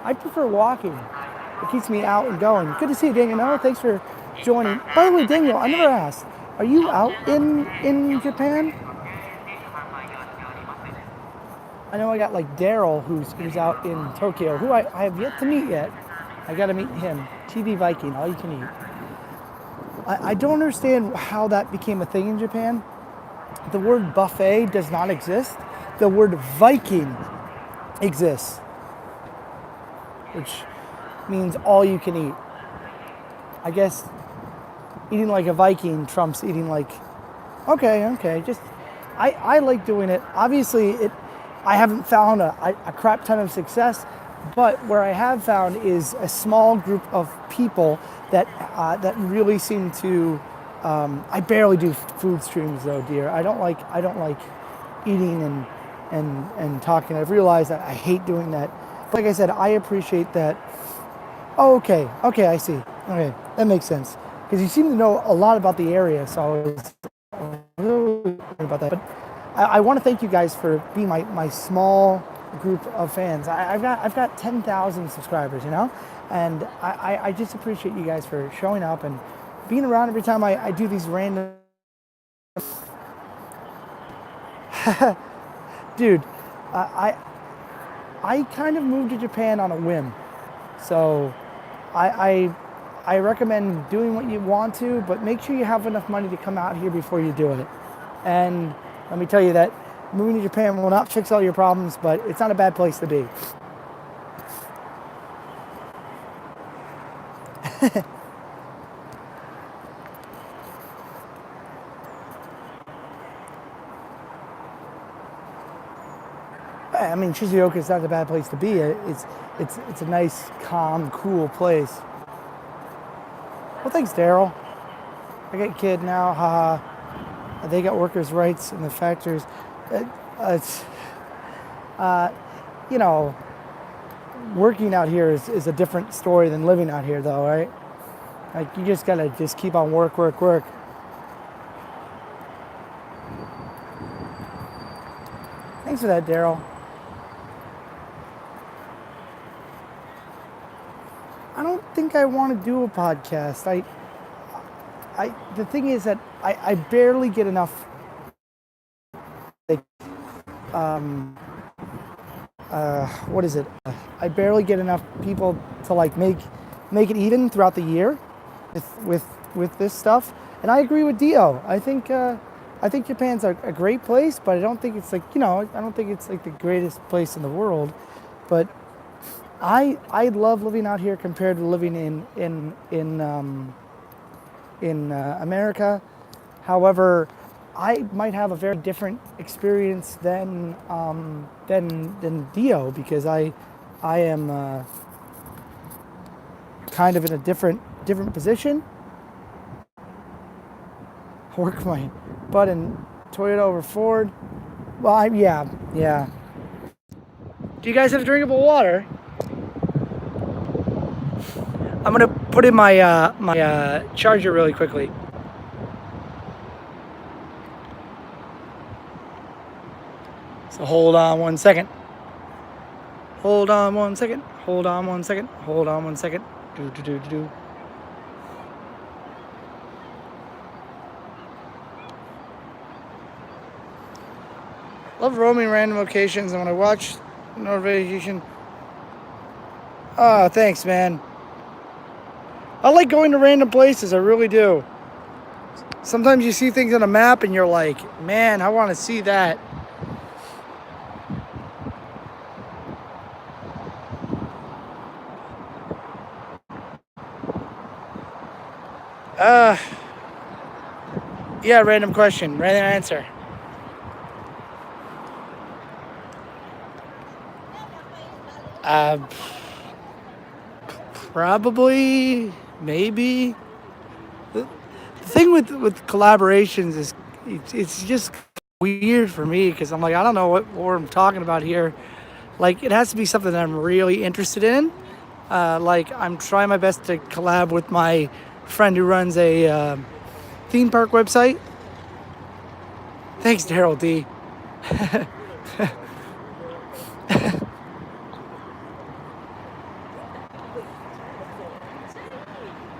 I prefer walking. It keeps me out and going. Good to see you, Daniel. No, thanks for joining. By the way, Daniel, I never asked. Are you out in Japan? I know I got like Daryl who's out in Tokyo, who I have yet to meet yet. I got to meet him. TV Viking, all you can eat. I don't understand how that became a thing in Japan. The word buffet does not exist. The word Viking exists, which means all you can eat. I guess eating like a Viking trumps eating like, okay. Just, I like doing it. Obviously, I haven't found a crap ton of success, but where I have found is a small group of people that really seem to. I barely do food streams though, dear. I don't like eating and talking. I've realized that I hate doing that. But like I said, I appreciate that. Oh, okay, I see. Okay, that makes sense. Because you seem to know a lot about the area, so I was really about that. But I want to thank you guys for being my small group of fans. I've got 10,000 subscribers, and I just appreciate you guys for showing up and being around every time I do these random. Dude, I kind of moved to Japan on a whim, so I recommend doing what you want to, but make sure you have enough money to come out here before you do it. And let me tell you that moving to Japan will not fix all your problems, but it's not a bad place to be. I mean, Shizuoka is not a bad place to be. It's a nice, calm, cool place. Well, thanks, Daryl. I got a kid now. Haha. They got workers' rights in the factories. Working out here is a different story than living out here, though, right? Like, you just gotta keep on work. Thanks for that, Daryl. I don't think I want to do a podcast. The thing is that I barely get enough. What is it? I barely get enough people to like make it even throughout the year with this stuff. And I agree with Dio. I think Japan's a great place, but I don't think it's like I don't think it's like the greatest place in the world. But I love living out here compared to living in America. However, I might have a very different experience than Dio, because I am kind of in a different position. Work my butt in Toyota over Ford. Well, yeah. Do you guys have drinkable water? I'm gonna put in my my charger really quickly. So hold on 1 second. Hold on 1 second. Hold on 1 second. Hold on 1 second. Do. Love roaming random locations, and when I watch notification. Oh, thanks, man. I like going to random places. I really do. Sometimes you see things on a map and you're like, man, I want to see that. Yeah, random question, random answer. Uh, Probably, maybe. The thing with collaborations is it's just weird for me because I'm like, I don't know what I'm talking about here. Like, it has to be something that I'm really interested in. Like, I'm trying my best to collab with my friend who runs a theme park website. Thanks, Daryl D.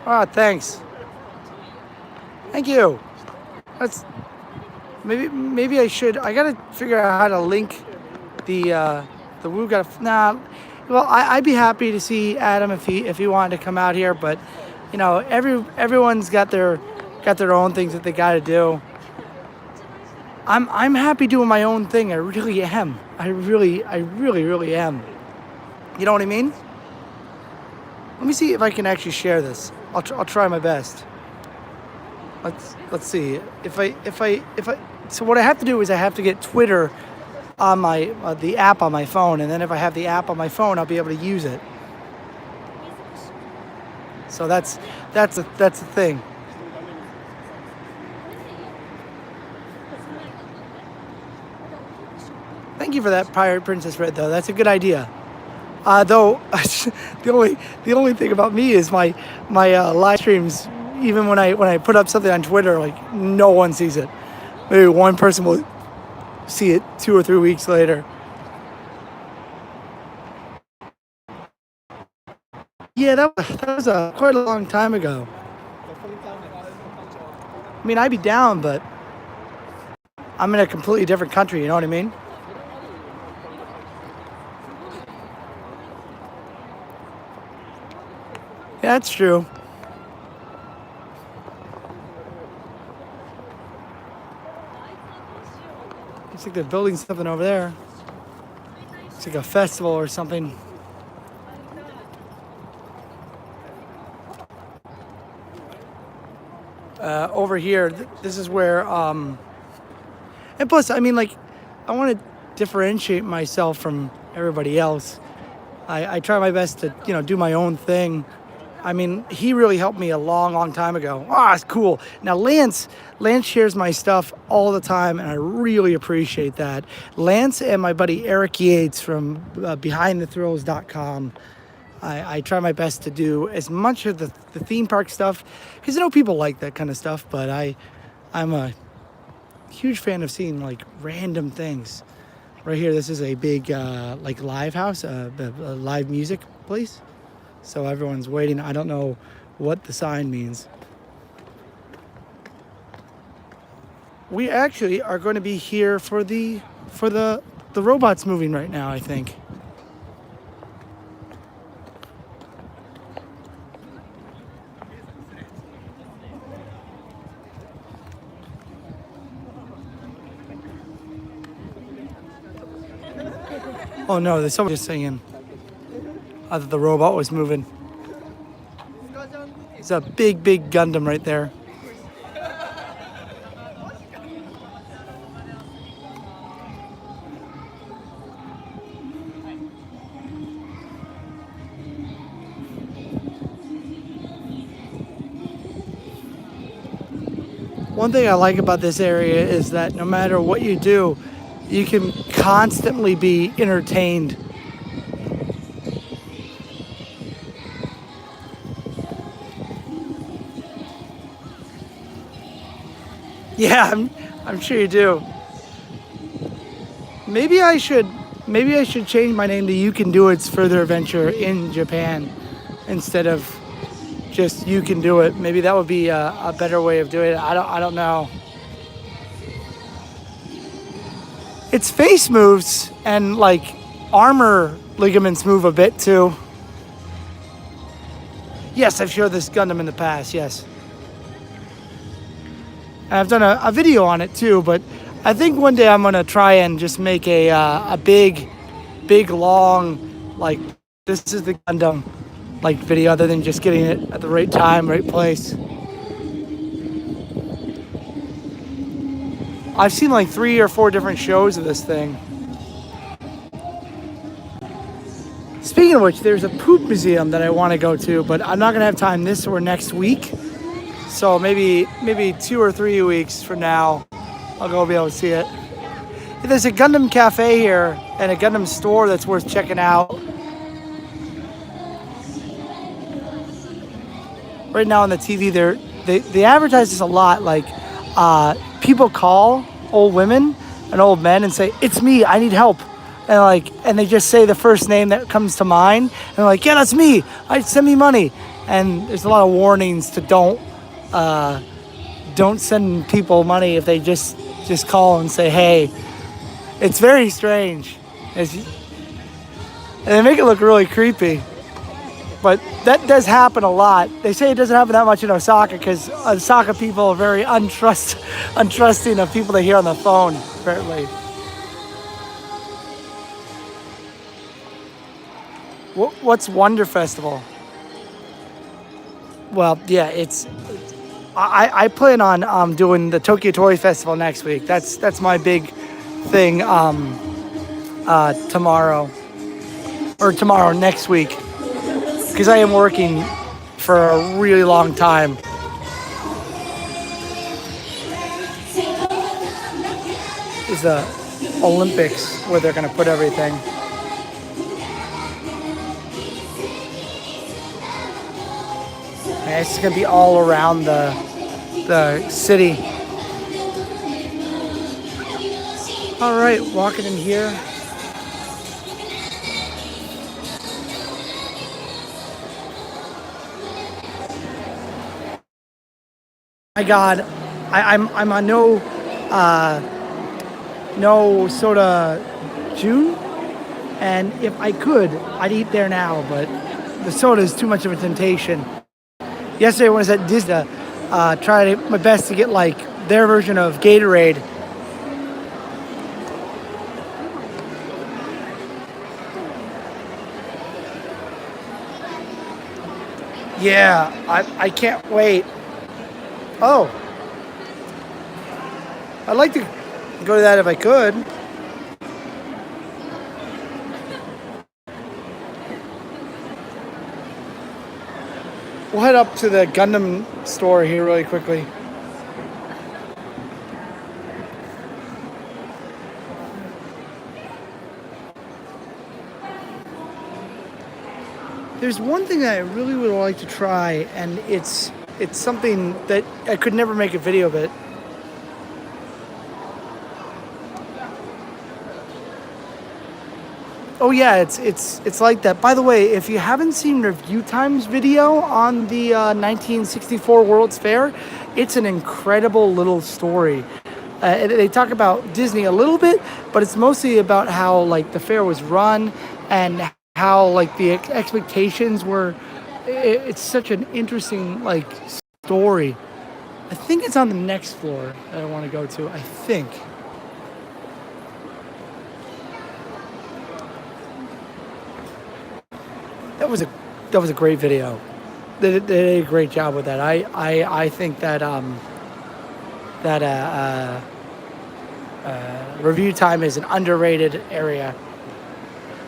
Ah, thanks. Thank you. That's maybe I should. I gotta figure out how to link the Woo got nah. Well, I'd be happy to see Adam if he wanted to come out here, but you know, everyone's got their own things that they got to do. I'm happy doing my own thing. I really am. I really am. You know what I mean? Let me see if I can actually share this. I'll try my best. Let's see if I. So what I have to do is I have to get Twitter on my the app on my phone, and then if I have the app on my phone, I'll be able to use it. So that's a thing. Thank you for that, Pirate Princess Red. Though that's a good idea. Though the only thing about me is my live streams. Even when I put up something on Twitter, like no one sees it. Maybe one person will see it 2 or 3 weeks later. Yeah, that was quite a long time ago. I mean, I'd be down, but I'm in a completely different country. You know what I mean? Yeah, that's true. Looks like they're building something over there. It's like a festival or something. Over here, this is where. And plus, I mean, like, I want to differentiate myself from everybody else. I try my best to, do my own thing. I mean, he really helped me a long, long time ago. Ah, it's cool. Now, Lance shares my stuff all the time, and I really appreciate that. Lance and my buddy Eric Yates from BehindTheThrills.com. I try my best to do as much of the theme park stuff because I know people like that kind of stuff, but I'm a huge fan of seeing like random things. Right here, this is a big like live house, a live music place. So everyone's waiting. I don't know what the sign means. We actually are going to be here for the robots moving right now, I think. Oh no, there's someone just singing. I thought the robot was moving. It's a big, big Gundam right there. One thing I like about this area is that no matter what you do, you can constantly be entertained. Yeah, I'm sure you do. Maybe I should maybe I should change my name to You Can Do It's Further Adventure in Japan instead of just You Can Do It. Maybe that would be a better way of doing it. I don't know. Its face moves and like armor ligaments move a bit too. Yes, I've showed this Gundam in the past. Yes, and I've done a video on it too. But I think one day I'm gonna try and just make a big long like this is the Gundam like video, other than just getting it at the right time, right place. I've seen like 3 or 4 different shows of this thing. Speaking of which, there's a poop museum that I want to go to, but I'm not gonna have time this or next week. So maybe 2 or 3 weeks from now, I'll go be able to see it. There's a Gundam cafe here and a Gundam store that's worth checking out. Right now on the TV, they advertise this a lot. Like people call old women and old men and say, "It's me, I need help," and they just say the first name that comes to mind, and they're like, "Yeah, that's me. Send me money." And there's a lot of warnings to don't send people money if they just call and say, "Hey." It's very strange, and they make it look really creepy. But that does happen a lot. They say it doesn't happen that much in Osaka because Osaka people are very untrusting of people they hear on the phone, apparently. What's Wonder Festival? Well, yeah, I plan on doing the Tokyo Toy Festival next week. That's my big thing tomorrow next week, because I am working for a really long time. Is the Olympics where they're going to put everything. And it's going to be all around the city. All right, walking in here. My God, I'm on no soda June, and if I could, I'd eat there now, but the soda is too much of a temptation. Yesterday when I was at Disney, tried my best to get like their version of Gatorade. Yeah, I can't wait. Oh, I'd like to go to that if I could. We'll head up to the Gundam store here really quickly. There's one thing that I really would like to try, and it's something that I could never make a video of it. Oh yeah, it's like that. By the way, if you haven't seen Review Time's video on the 1964 World's Fair, it's an incredible little story. They talk about Disney a little bit, but it's mostly about how like the fair was run and how like the expectations were. It's such an interesting like story. I think it's on the next floor that I want to go to. I think. That was a great video. They did a great job with that. I think that Review Time is an underrated area.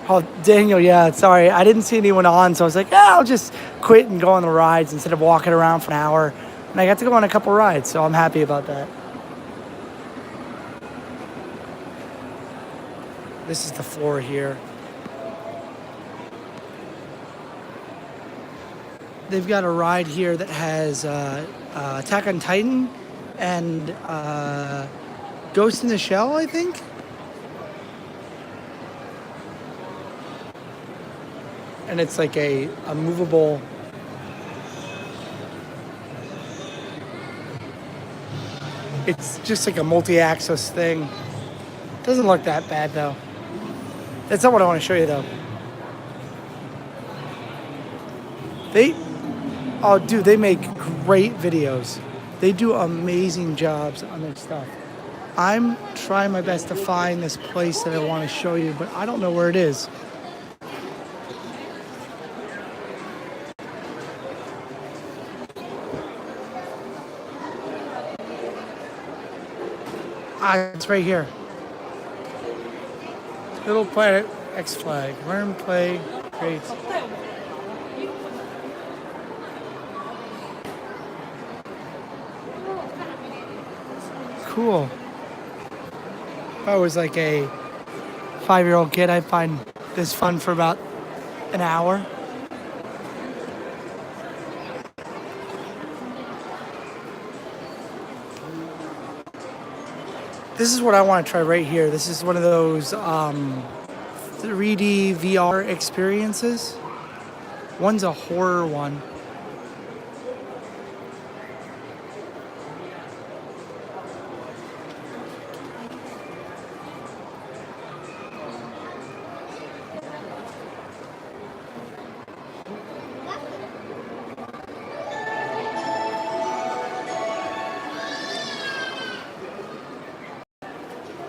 Oh, Daniel, yeah, sorry. I didn't see anyone on, so I was like, I'll just quit and go on the rides instead of walking around for an hour. And I got to go on a couple rides, so I'm happy about that. This is the floor here. They've got a ride here that has Attack on Titan and Ghost in the Shell, I think. And it's like a movable. It's just like a multi-axis thing. Doesn't look that bad though. That's not what I want to show you though. They make great videos. They do amazing jobs on their stuff. I'm trying my best to find this place that I want to show you, but I don't know where it is. It's right here. Little Planet X flag. Learn, play, Great. Cool. If I was like a 5-year-old kid, I'd find this fun for about an hour. This is what I want to try right here. This is one of those 3D VR experiences. One's a horror one.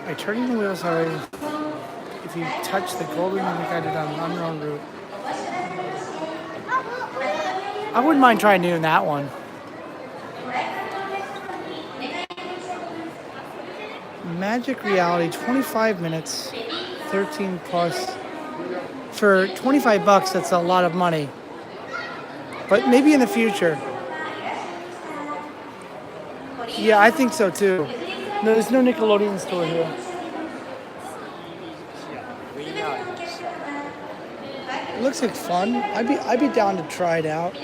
By turning the wheels hard, if you touch the golden guided on the unknown route. I wouldn't mind trying doing that one. Magic Reality, 25 minutes, 13 plus. For 25 bucks, that's a lot of money. But maybe in the future. Yeah, I think so too. No, there's no Nickelodeon store here. It looks like fun. I'd be down to try it out.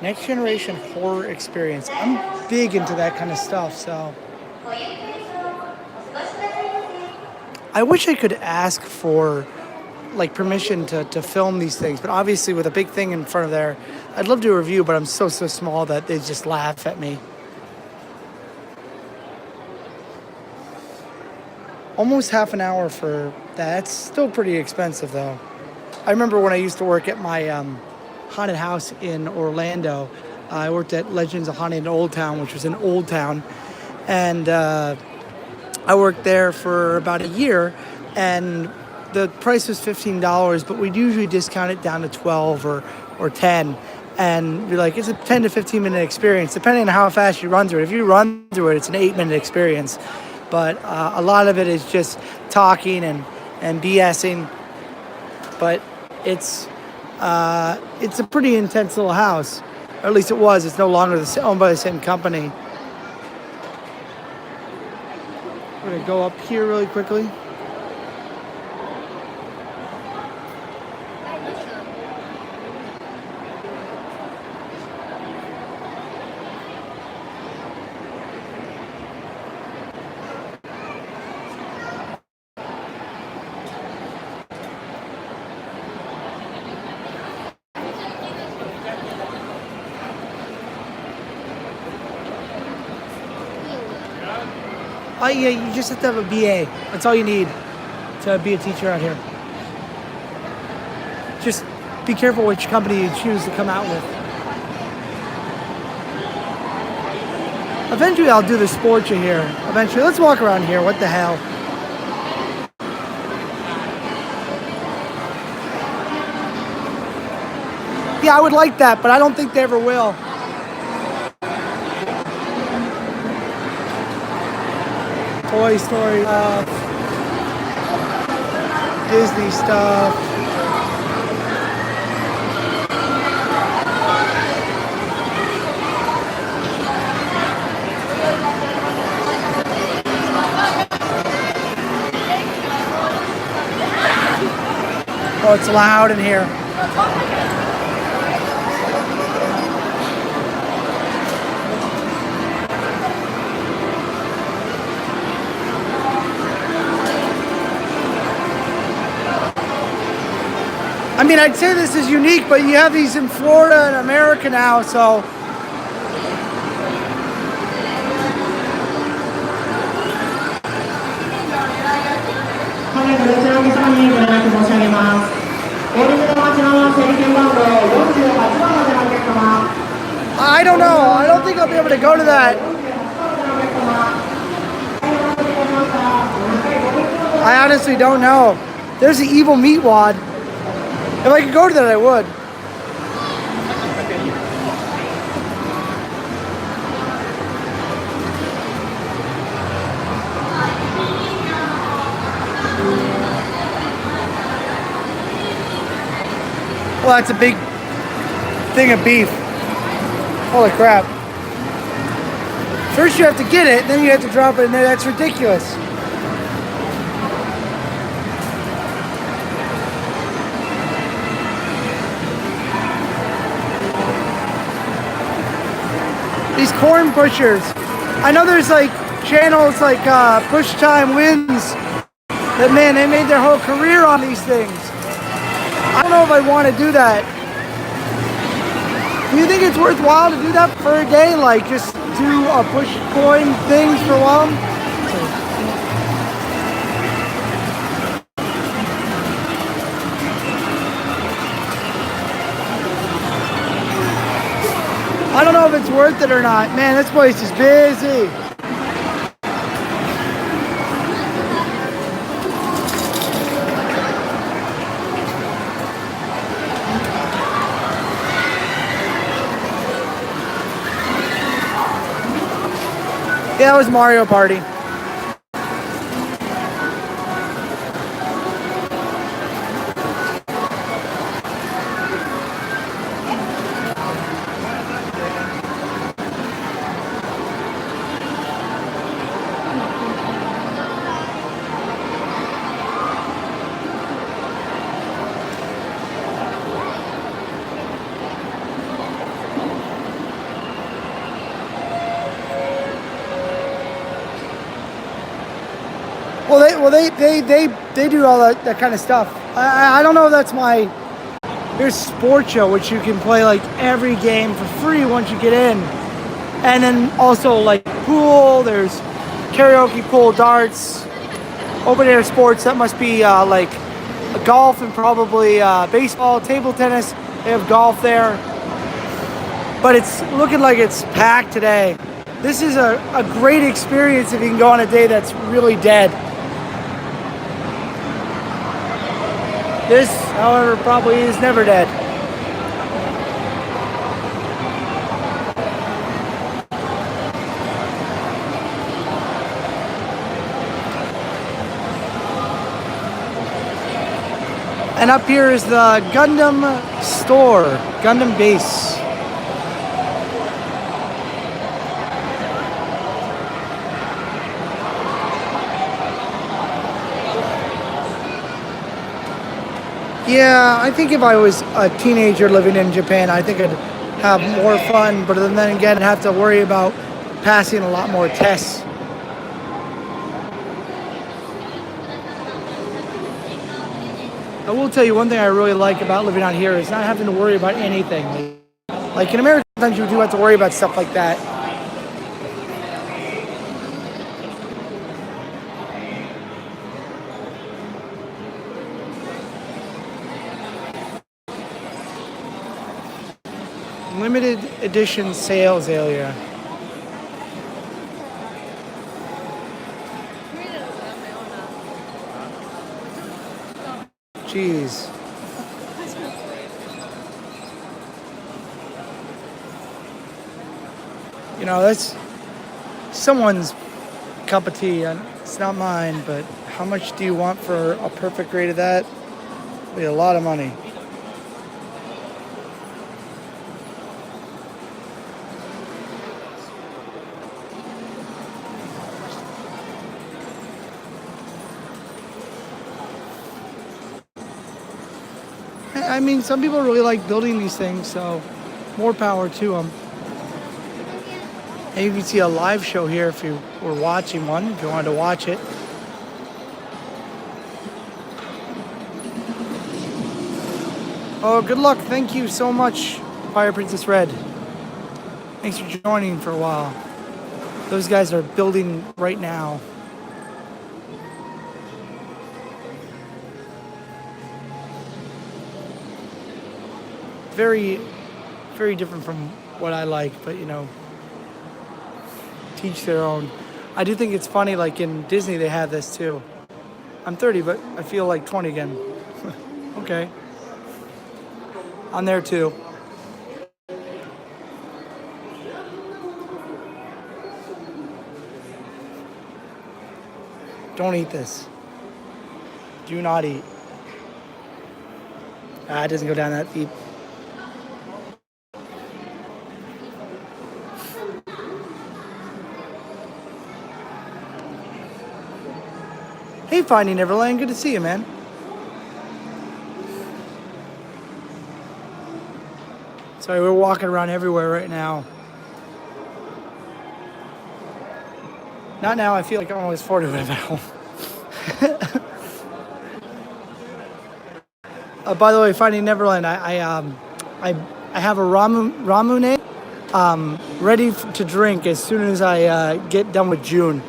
Next generation horror experience. I'm big into that kind of stuff, so. I wish I could ask for like permission to film these things, but obviously with a big thing in front of there, I'd love to do a review, but I'm so small that they just laugh at me. Almost half an hour for that. It's still pretty expensive though. I remember when I used to work at my haunted house in Orlando. I worked at Legends of Haunted Old Town, which was in Old Town, and I worked there for about a year, and the price was $15, but we'd usually discount it down to 12 or 10, and be like, it's a 10 to 15 minute experience, depending on how fast you run through it. If you run through it, it's an 8-minute experience, but a lot of it is just talking and BSing, but it's a pretty intense little house, or at least it was. It's no longer owned by the same company. We're gonna go up here really quickly. Oh yeah, you just have to have a BA. That's all you need to be a teacher out here. Just be careful which company you choose to come out with. Eventually I'll do the Sportia here. Eventually, let's walk around here. What the hell? Yeah, I would like that, but I don't think they ever will. Toy Story stuff, Disney stuff. Oh, it's loud in here. I mean, I'd say this is unique, but you have these in Florida and America now, so. I don't know. I don't think I'll be able to go to that. I honestly don't know. There's the evil meat wad. If I could go to that, I would. Well, that's a big thing of beef. Holy crap. First you have to get it, then you have to drop it in there. That's ridiculous. These corn pushers. I know there's like channels like Push Time Wins that, man, they made their whole career on these things. I don't know if I want to do that. Do you think it's worthwhile to do that for a day? Like just do a push coin things for a while? I don't know if it's worth it or not. Man, this place is busy. Yeah, it was Mario Party. Well, they do all that kind of stuff. I don't know if that's my. There's Sportia, which you can play like every game for free once you get in, and then also like pool. There's karaoke, pool, darts, open air sports. That must be like golf and probably baseball, table tennis. They have golf there, but it's looking like it's packed today. This is a great experience if you can go on a day that's really dead. This, however, probably is never dead. And up here is the Gundam store, Gundam base. Yeah, I think if I was a teenager living in Japan, I think I'd have more fun, but then again, I'd have to worry about passing a lot more tests. I will tell you one thing I really like about living out here is not having to worry about anything. Like in America, sometimes you do have to worry about stuff like that. Limited edition sales area. Jeez. You know, that's someone's cup of tea. It's not mine, but how much do you want for a perfect grade of that? It'll be a lot of money. I mean, some people really like building these things, so more power to them. And you can see a live show here if you were watching one, if you wanted to watch it. Oh, good luck. Thank you so much, Fire Princess Red. Thanks for joining for a while. Those guys are building right now. Very, very different from what I like, but you know, teach their own. I do think it's funny, like in Disney they have this too. I'm 30, but I feel like 20 again. Okay. I'm there too. Don't eat this. Do not eat. It doesn't go down that deep. Hey, Finding Neverland, good to see you, man. Sorry, we're walking around everywhere right now. Not now, I feel like I'm always 40 when I'm at home. By the way, Finding Neverland, I have a Ramune ready to drink as soon as I get done with June.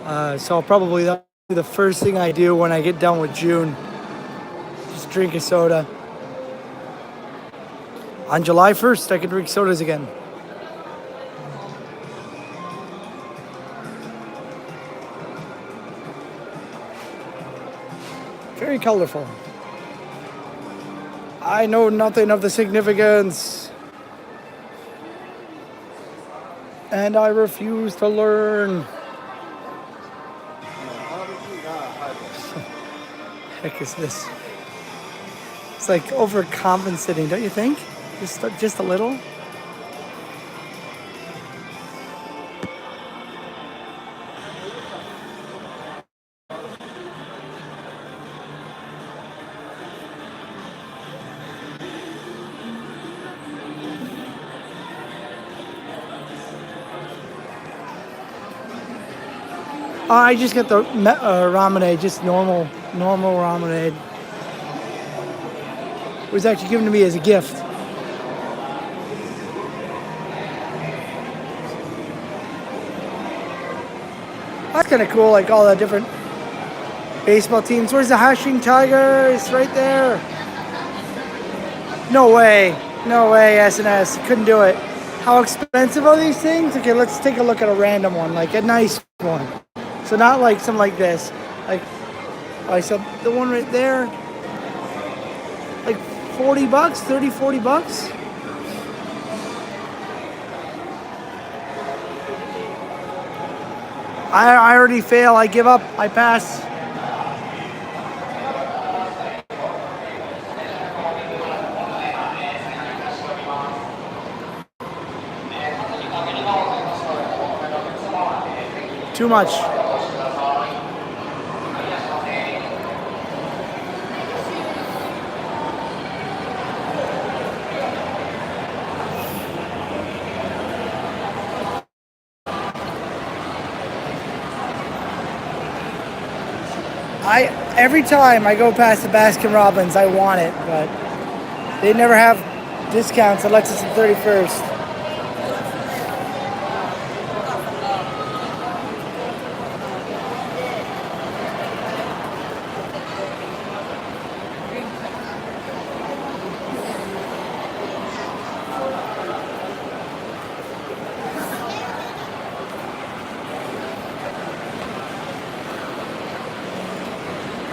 So I'll probably that'll be the first thing I do when I get done with June. Just drink a soda. On July 1st, I can drink sodas again. Very colorful. I know nothing of the significance. And I refuse to learn. Heck is this? It's like overcompensating, don't you think? Just a little. I just get the ramen, just normal ramen. It was actually given to me as a gift. That's kind of cool, like all the different baseball teams. Where's the Hashing Tigers? Right there. No way, SNS. Couldn't do it. How expensive are these things? Okay, let's take a look at a random one, like a nice one. So not like something like this. Like, so the one right there, like $40, $30, $40. I already fail. I give up. I pass. Too much. Every time I go past the Baskin Robbins, I want it, but they never have discounts unless it's the 31st.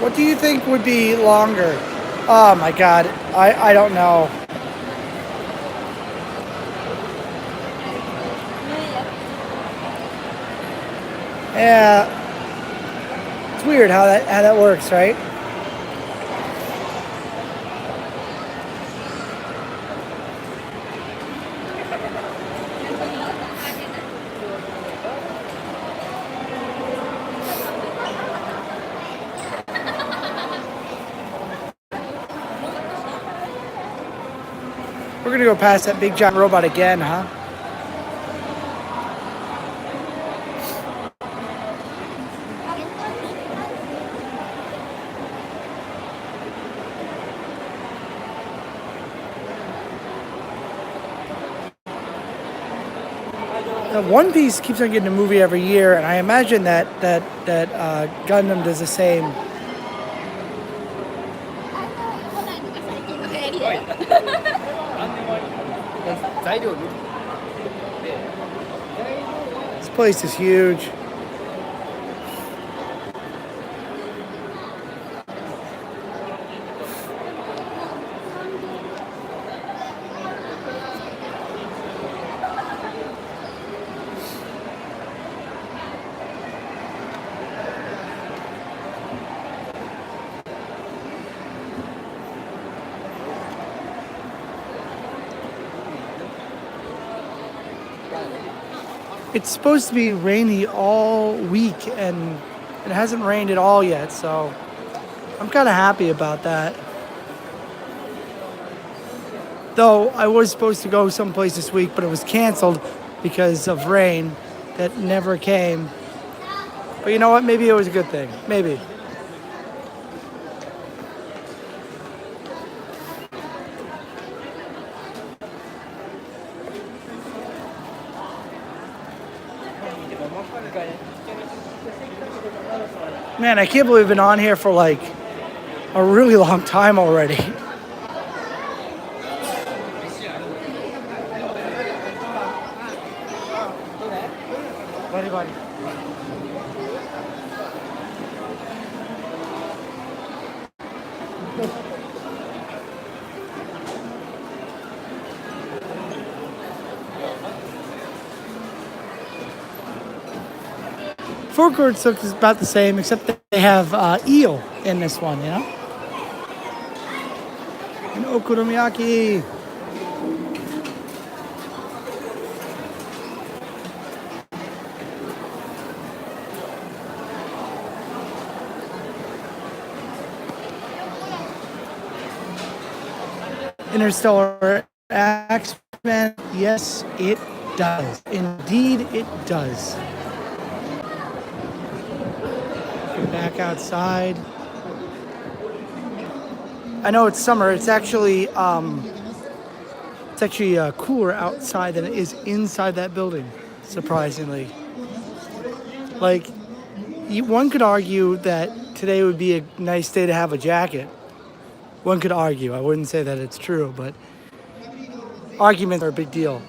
What do you think would be longer? Oh my God, I don't know. Yeah, it's weird how that works, right? We're gonna go past that big giant robot again, huh? One Piece keeps on getting a movie every year, and I imagine that Gundam does the same. This place is huge. It's supposed to be rainy all week, and it hasn't rained at all yet, so I'm kind of happy about that. Though I was supposed to go someplace this week, but it was canceled because of rain that never came. But you know what? Maybe it was a good thing. Maybe. Man, I can't believe I've been on here for like a really long time already. Food courts look about the same, except that they have eel in this one, you know? And okonomiyaki. Interstellar X-Men, yes, it does. Indeed, it does. Back outside. I know it's summer. It's actually cooler outside than it is inside that building. Surprisingly, like one could argue that today would be a nice day to have a jacket. One could argue. I wouldn't say that it's true, but arguments are a big deal.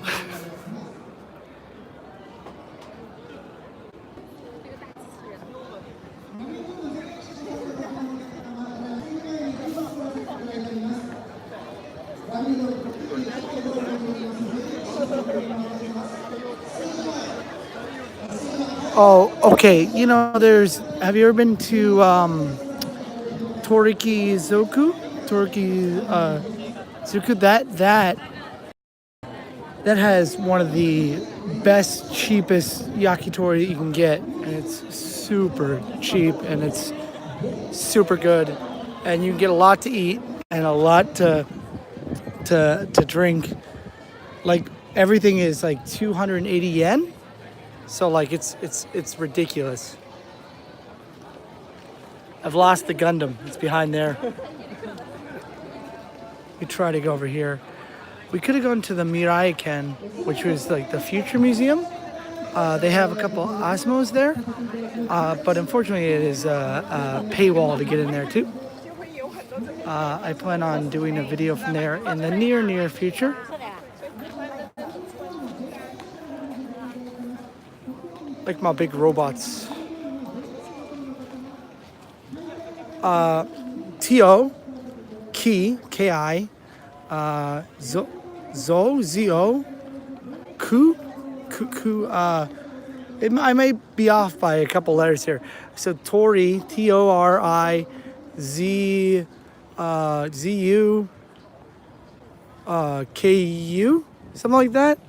Oh, okay. You know, have you ever been to Toriki Zoku? Toriki Zoku? That has one of the best, cheapest yakitori you can get. And it's super cheap and it's super good. And you can get a lot to eat and a lot to drink. Like everything is like 280 yen. So like it's ridiculous. I've lost the Gundam. It's behind there. We try to go over here. We could have gone to the Mirai Ken, which was like the Future Museum. They have a couple Osmos there, but unfortunately it is a paywall to get in there too. I plan on doing a video from there in the near future. Like my big robots. T-O, Ki, K-I, Z-O, Ku, I may be off by a couple letters here. So Tori, Tori, Z, Z-U, K-U, something like that.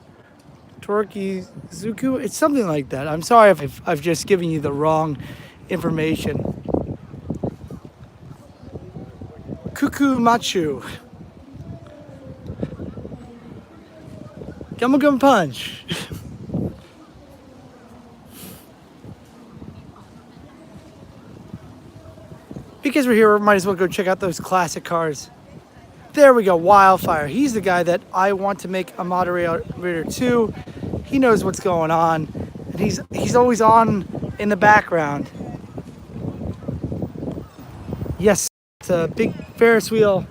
Toriki Zuku, it's something like that. I'm sorry if I've just given you the wrong information. Kuku Machu. Gum Punch. Because we're here, we might as well go check out those classic cars. There we go, Wildfire. He's the guy that I want to make a moderator to. He knows what's going on, and he's always on in the background. Yes, it's a big Ferris wheel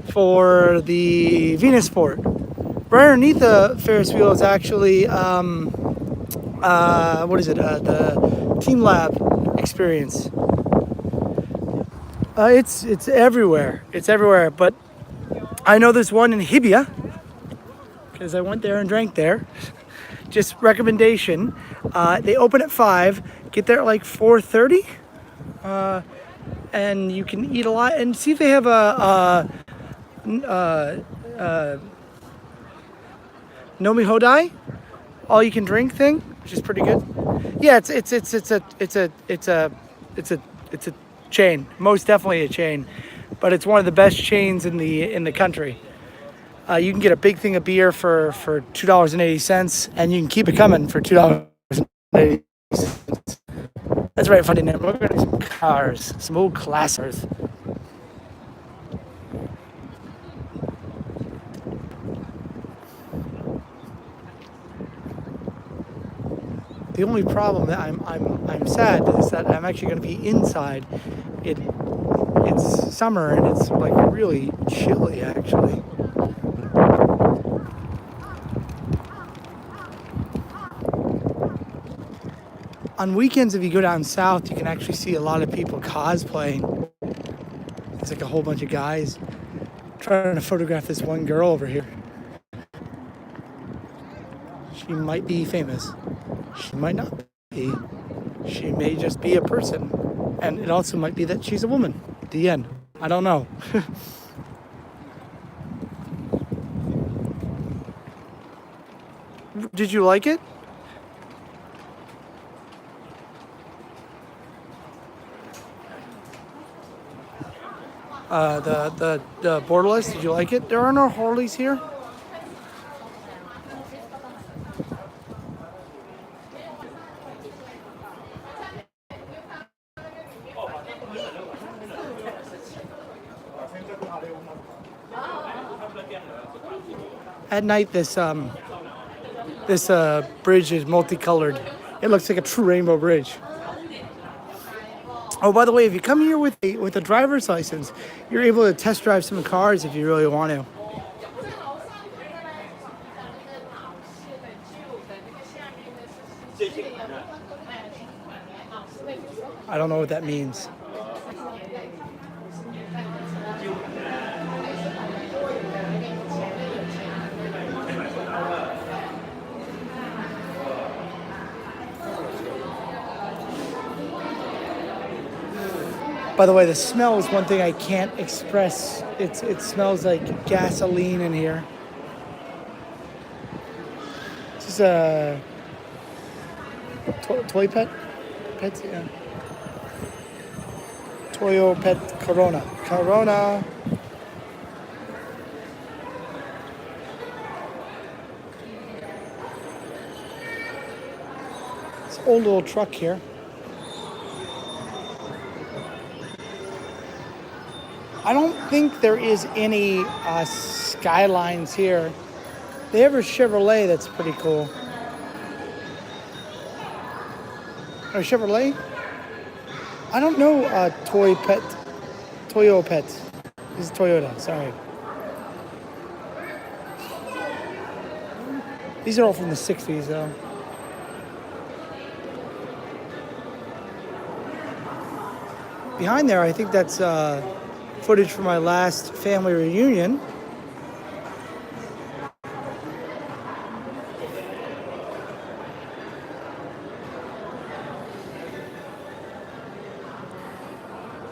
for the Venusport. Right underneath the Ferris wheel is actually the Team Lab experience. It's everywhere. It's everywhere, but I know there's one in Hibiya because I went there and drank there. Just recommendation. They open at 5. Get there at like 4:30, and you can eat a lot and see if they have a Nomi Hodai, all you can drink thing, which is pretty good. Yeah, it's a chain. Most definitely a chain, but it's one of the best chains in the country. You can get a big thing of beer for $2.80, and you can keep it coming for $2.80. That's right, funny name. Look at some cars, some old classers. The only problem that I'm sad is that I'm actually going to be inside. It's summer and it's like really chilly actually. On weekends, if you go down south, you can actually see a lot of people cosplaying. It's like a whole bunch of guys trying to photograph this one girl over here. She might be famous. She might not be. She may just be a person. And it also might be that she's a woman. The end. I don't know. Did you like it? The Borderless, did you like it? There are no Harleys here. At night, this bridge is multicolored. It looks like a true rainbow bridge. Oh, by the way, if you come here with a driver's license, you're able to test drive some cars if you really want to. I don't know what that means. By the way, the smell is one thing I can't express. It smells like gasoline in here. This is a toy pet? Pets, yeah. Toyo Pet Corona. Corona. This old little truck here. I don't think there is any Skylines here. They have a Chevrolet that's pretty cool. A Chevrolet? I don't know Toyo Pet. This is Toyota, sorry. These are all from the 60s though. Behind there, I think that's footage from my last family reunion.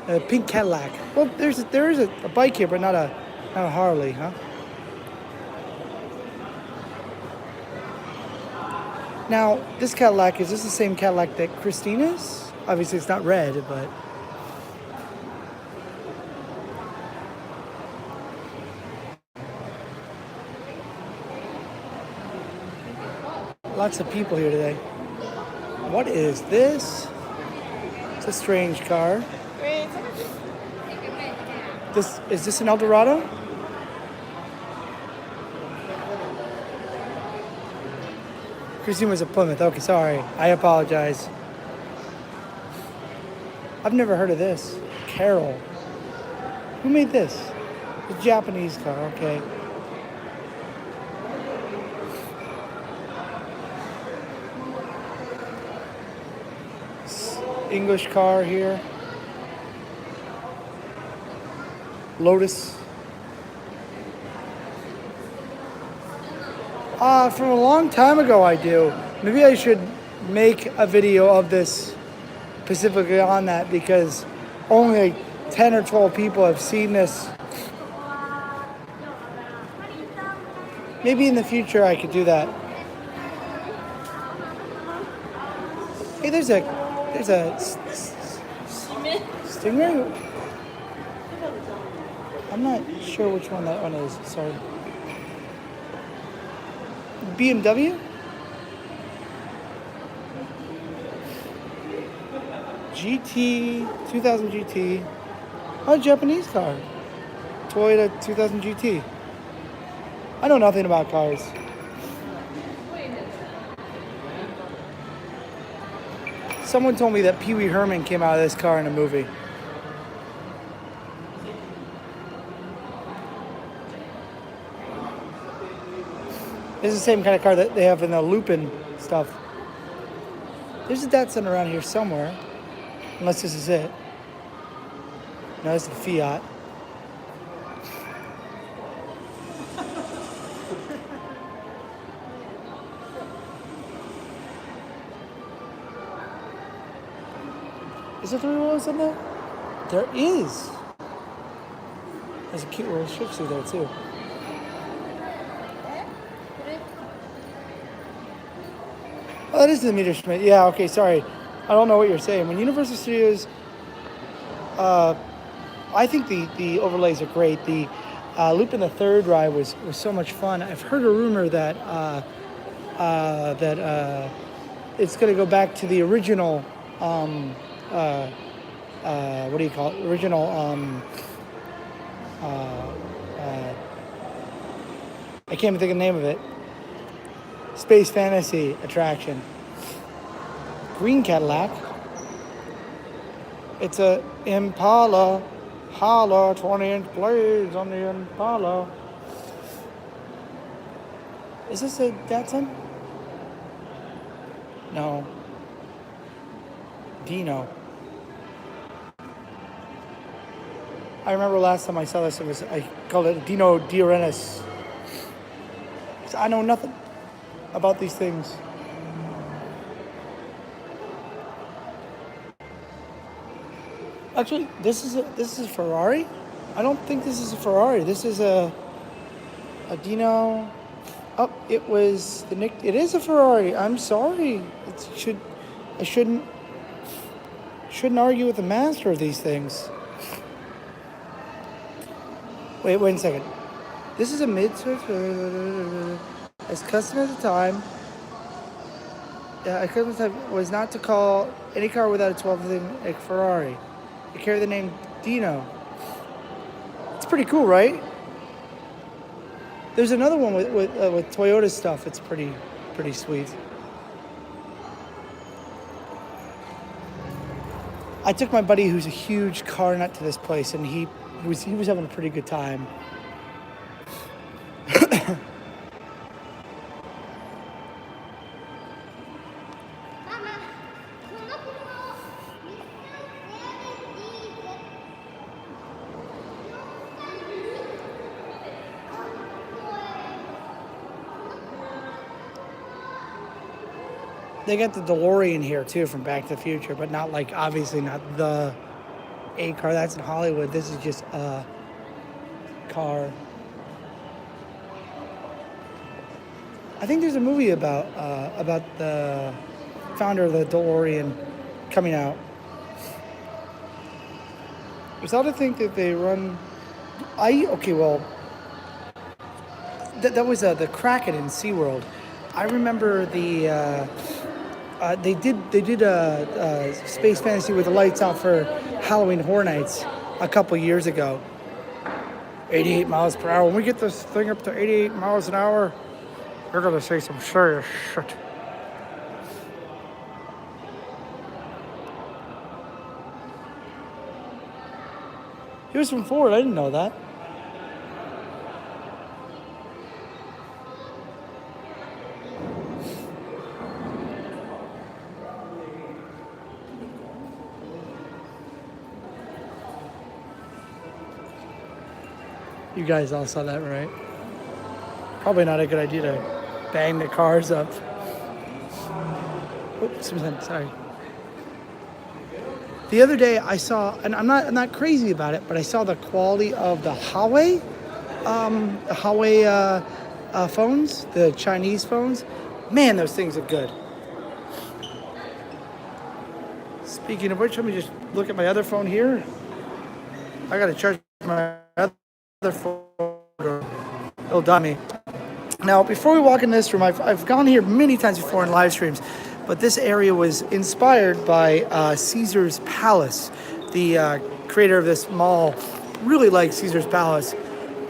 A pink Cadillac. Well, there is a bike here, but not a Harley, huh? Now, this Cadillac, is this the same Cadillac that Christina's? Obviously, it's not red, but. Lots of people here today. What is this? It's a strange car. Is this an Eldorado? Christine was a Plymouth. Okay, sorry. I apologize. I've never heard of this. Carol. Who made this? The Japanese car. Okay. English car here. Lotus. From a long time ago I do. Maybe I should make a video of this specifically on that because only like 10 or 12 people have seen this. Maybe in the future I could do that. Hey, there's a Stingray. I'm not sure which one that one is. Sorry. BMW. GT 2000 GT. Oh, Japanese car. Toyota 2000 GT. I know nothing about cars. Someone told me that Pee Wee Herman came out of this car in a movie. This is the same kind of car that they have in the Lupin stuff. There's a Datsun around here somewhere. Unless this is it. No, it's the Fiat. Is there 3 wheels on there? There is. There's a cute little Shih Tzu there too. Oh, that is the Meter Schmidt. Yeah, okay, sorry. I don't know what you're saying. When Universal Studios, I think the overlays are great. The Lupin the Third ride was so much fun. I've heard a rumor that it's going to go back to the original. What do you call it? Original. I can't even think of the name of it. Space Fantasy attraction. Green Cadillac. It's a Impala. Holla, 20-inch blades on the Impala. Is this a Datsun? No. Dino. I remember last time I saw this, I called it Dino Diorenis. I know nothing about these things. Actually, this is a Ferrari. I don't think this is a Ferrari. This is a Dino. Oh, it was the Nick. It is a Ferrari. I'm sorry. I shouldn't argue with the master of these things. Wait a second. This is a mid-serve. As custom at the time. A custom at the time was not to call any car without a 12 thing a Ferrari. It carried the name Dino. It's pretty cool, right? There's another one with Toyota stuff. It's pretty sweet. I took my buddy who's a huge car nut to this place, and he was having a pretty good time. They got the DeLorean here too from Back to the Future, but not like, obviously not the A car. That's in Hollywood. This is just a car. I think there's a movie about the founder of the DeLorean coming out. It's odd to think that they run. That was the Kraken in SeaWorld. I remember they did a Space Fantasy with the lights out for Halloween Horror Nights a couple years ago. 88 miles per hour. When we get this thing up to 88 miles an hour, they're gonna say some serious shit. He was from Ford. I didn't know that. You guys all saw that, right? Probably not a good idea to bang the cars up. Oops, sorry. The other day I saw, and I'm not crazy about it, but I saw the quality of the Huawei phones, the Chinese phones. Man, those things are good. Speaking of which, let me just look at my other phone here. I gotta charge my other phone. It'll die me. Now, before we walk in this room, I've gone here many times before in live streams, but this area was inspired by Caesar's Palace. The creator of this mall really liked Caesar's Palace,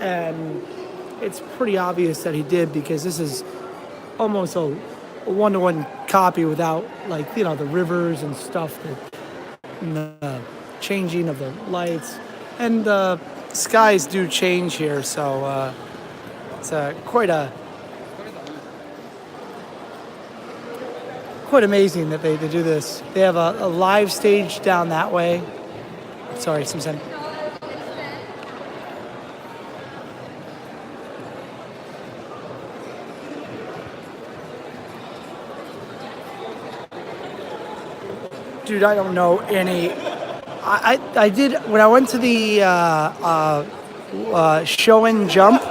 and it's pretty obvious that he did, because this is almost a one-to-one copy without, like, you know, the rivers and stuff, and the changing of the lights, and the skies do change here, so it's quite amazing that they do this. They have a live stage down that way. Sorry, Susan. Dude, I don't know any. I did when I went to the show and jump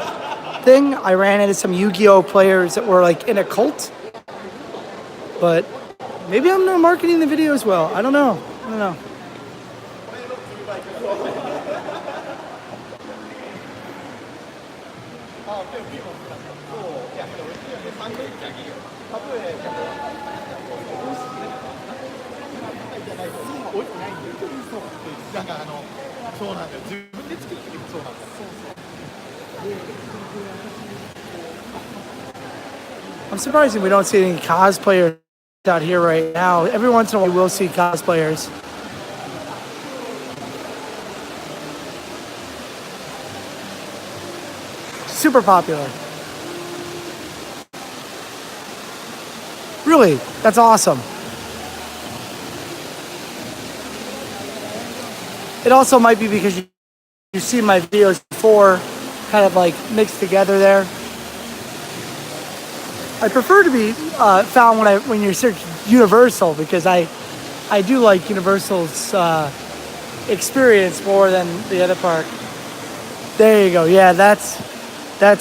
thing. I ran into some Yu-Gi-Oh players that were like in a cult, but maybe I'm not marketing the video as well. I don't know. I'm surprised we don't see any cosplayers out here right now. Every once in a while, we will see cosplayers. Super popular. Really, that's awesome. It also might be because you've seen my videos before, kind of like mixed together there. I prefer to be found when you search Universal, because I do like Universal's experience more than the other park. There you go. Yeah, that's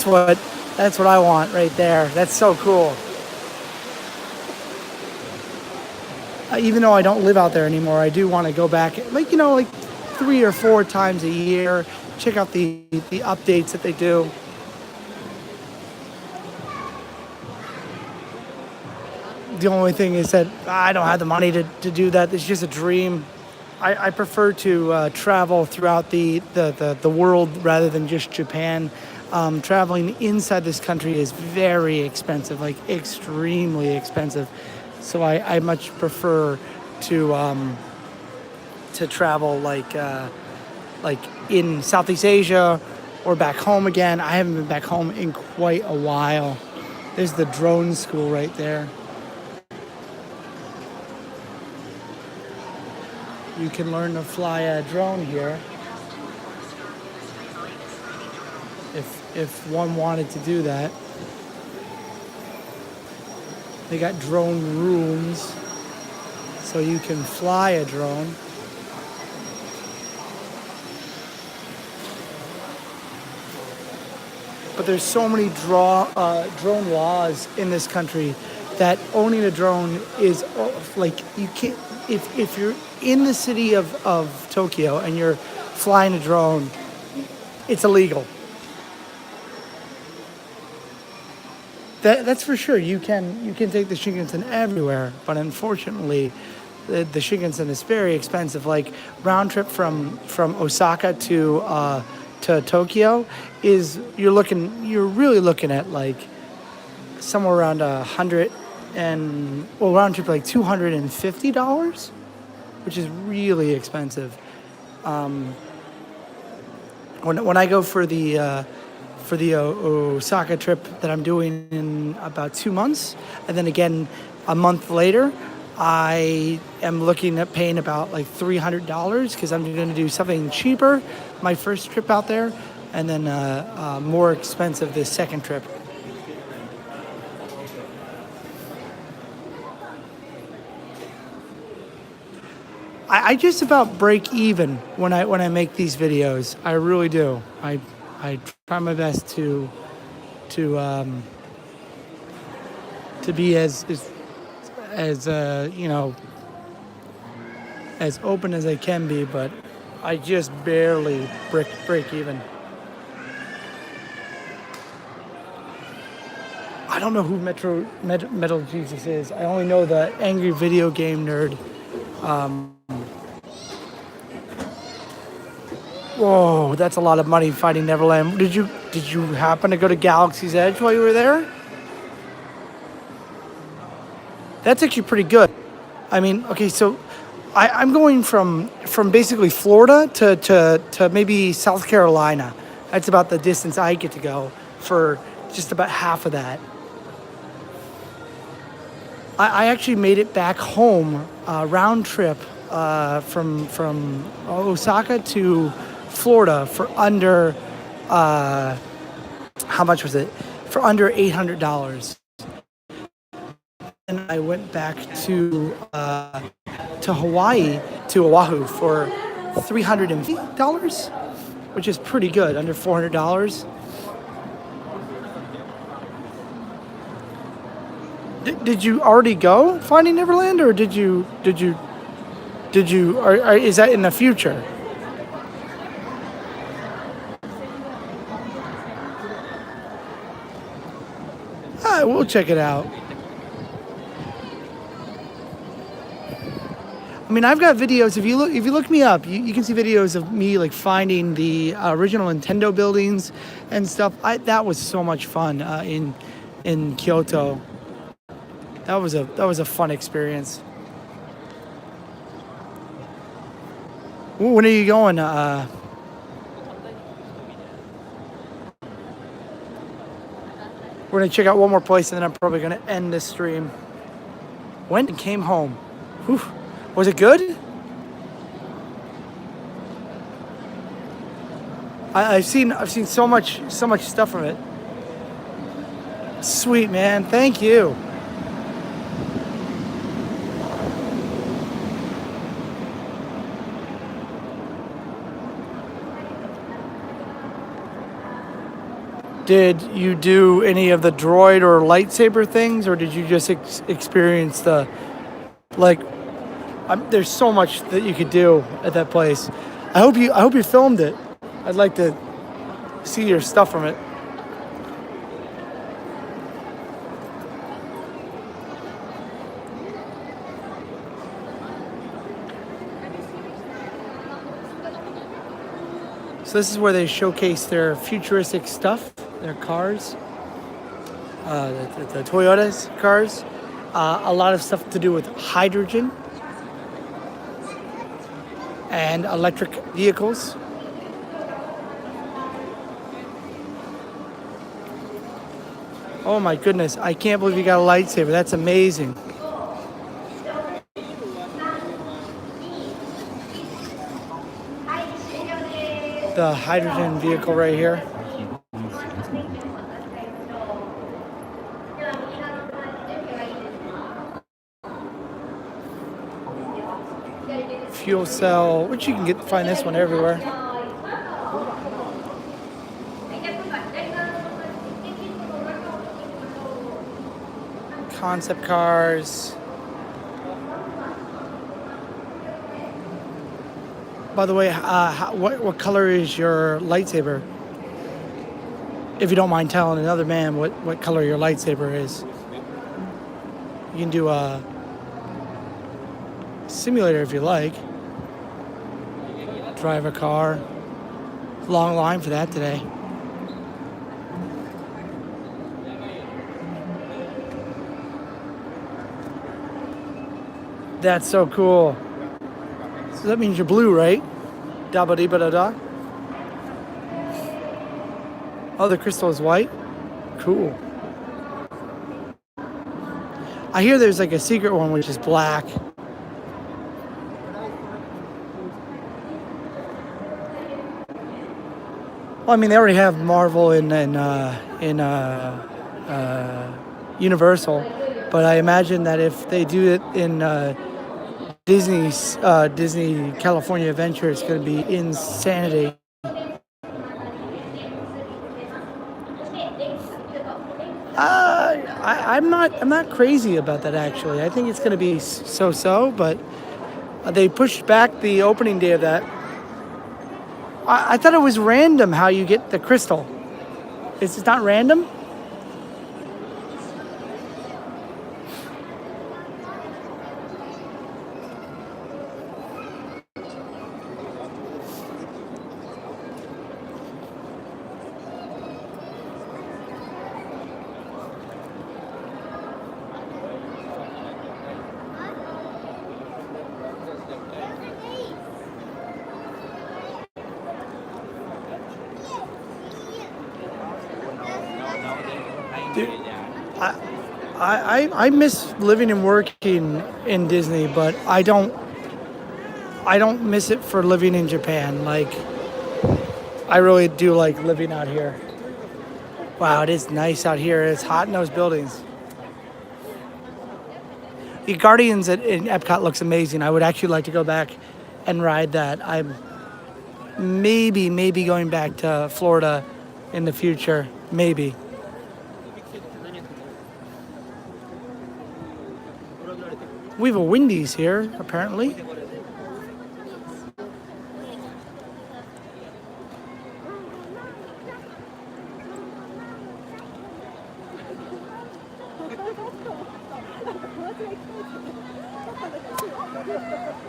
what I want right there. That's so cool. Even though I don't live out there anymore, I do want to go back, like 3 or 4 times a year, check out the updates that they do. The only thing is that I don't have the money to do that. It's just a dream. I prefer to travel throughout the world rather than just Japan. Traveling inside this country is very expensive, like extremely expensive. So I much prefer to travel like in Southeast Asia or back home again. I haven't been back home in quite a while. There's the drone school right there. You can learn to fly a drone here if one wanted to do that. They got drone rooms, so you can fly a drone. But there's so many drone laws in this country that owning a drone is like, you can't, if you're in the city of Tokyo and you're flying a drone, it's illegal. That's for sure. You can take the Shinkansen everywhere, but unfortunately, the Shinkansen is very expensive. Like round trip from Osaka to Tokyo is you're really looking at like somewhere around round trip like $250, which is really expensive. When I go for the Osaka trip that I'm doing in about 2 months, and then again a month later, I am looking at paying about like $300 because I'm going to do something cheaper my first trip out there, and then more expensive this second trip. I just about break even when I make these videos. I really do. I try my best to be as as open as I can be, but I just barely break even. I don't know who Metal Jesus is. I only know the angry video game nerd. Whoa, that's a lot of money fighting Neverland. Did you happen to go to Galaxy's Edge while you were there? That's actually pretty good. I mean, okay, so I'm going from basically Florida to maybe South Carolina. That's about the distance I get to go for just about half of that. I actually made it back home, round trip from Osaka to Florida for under, how much was it? For under $800. And I went back to Hawaii, to Oahu for $350, which is pretty good, under $400. Did you already go Finding Neverland, or did you or is that in the future? We'll check it out. I mean, I've got videos. If you look me up, you can see videos of me like finding the original Nintendo buildings and stuff. That was so much fun in Kyoto. That was a fun experience. When are you going? We're gonna check out one more place, and then I'm probably gonna end this stream. Went and came home. Whew. Was it good? I've seen so much stuff from it. Sweet, man. Thank you. Did you do any of the droid or lightsaber things, or did you just experience the, like, there's so much that you could do at that place. I hope you filmed it. I'd like to see your stuff from it. So this is where they showcase their futuristic stuff, their cars, the Toyota's cars. A lot of stuff to do with hydrogen and electric vehicles. Oh my goodness, I can't believe you got a lightsaber. That's amazing. The hydrogen vehicle right here. Fuel cell, which you can find this one everywhere. Concept cars. By the way, what color is your lightsaber? If you don't mind telling another man what color your lightsaber is. You can do a simulator if you like. Drive a car. Long line for that today. That's so cool. So that means you're blue, right? Da-ba-dee-ba-da-da. Oh, the crystal is white? Cool. I hear there's like a secret one which is black. Well, I mean, they already have Marvel in Universal, but I imagine that if they do it in Disney California Adventure, it's going to be insanity. I'm not crazy about that actually. I think it's going to be so-so, but They pushed back the opening day of that. I thought it was random how you get the crystal. It's not random? Dude, I miss living and working in Disney, but I don't miss it for living in Japan. Like I really do like living out here. Wow, it is nice out here. It's hot in those buildings. The Guardians in Epcot looks amazing. I would actually like to go back and ride that. I'm maybe going back to Florida in the future. Maybe. We have a Wendy's here, apparently.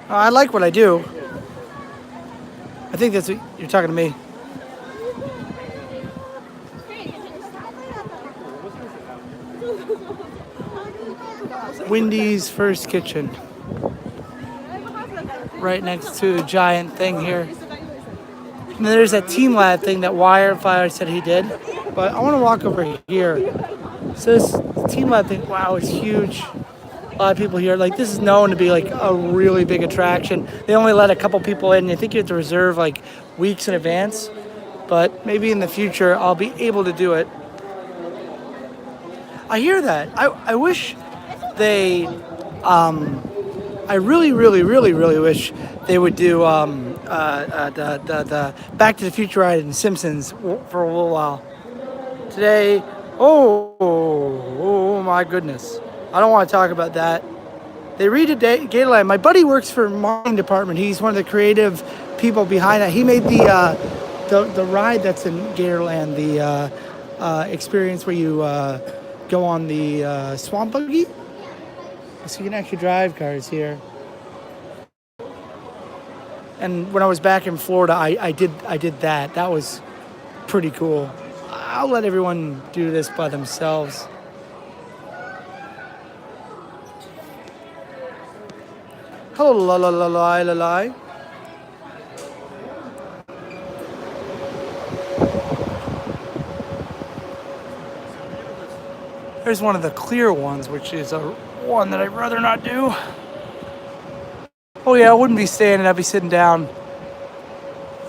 I like what I do. I think that's what you're talking to me. Wendy's First Kitchen. Right next to the giant thing here. And then there's that Team Lab thing that Wirefire said he did. But I want to walk over here. So this Team Lab thing, wow, it's huge. A lot of people here. Like, this is known to be like a really big attraction. They only let a couple people in. I think you have to reserve like weeks in advance. But maybe in the future I'll be able to do it. I hear that. I wish they, I really wish they would do the Back to the Future ride in Simpsons for a little while. Today, oh my goodness. I don't want to talk about that. They redid Gatorland. My buddy works for marketing department. He's one of the creative people behind that. He made the ride that's in Gatorland, the experience where you go on the swamp buggy. So you can actually drive cars here. And when I was back in Florida, I did that. That was pretty cool. I'll let everyone do this by themselves. Hello, la. There's one of the clear ones, which is a one that I'd rather not do. Oh yeah, I wouldn't be standing, I'd be sitting down.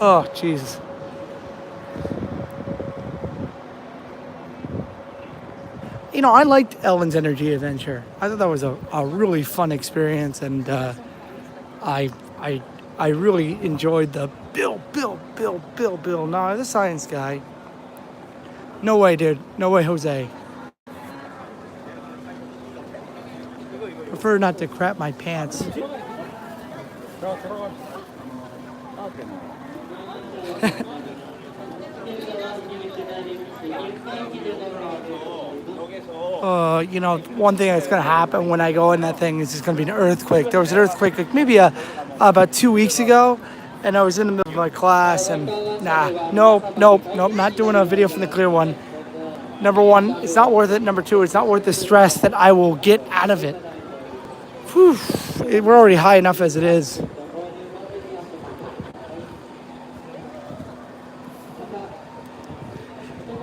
Oh, Jesus. You know, I liked Ellen's Energy Adventure. I thought that was a really fun experience, and I really enjoyed the Bill. No, the science guy. No way, dude. No way, Jose. Prefer not to crap my pants. You know, one thing that's going to happen when I go in that thing is there's going to be an earthquake. There was an earthquake like maybe about 2 weeks ago, and I was in the middle of my class, and nope, not doing a video from the clear one. Number one, it's not worth it. Number two, it's not worth the stress that I will get out of it. Whew, we're already high enough as it is.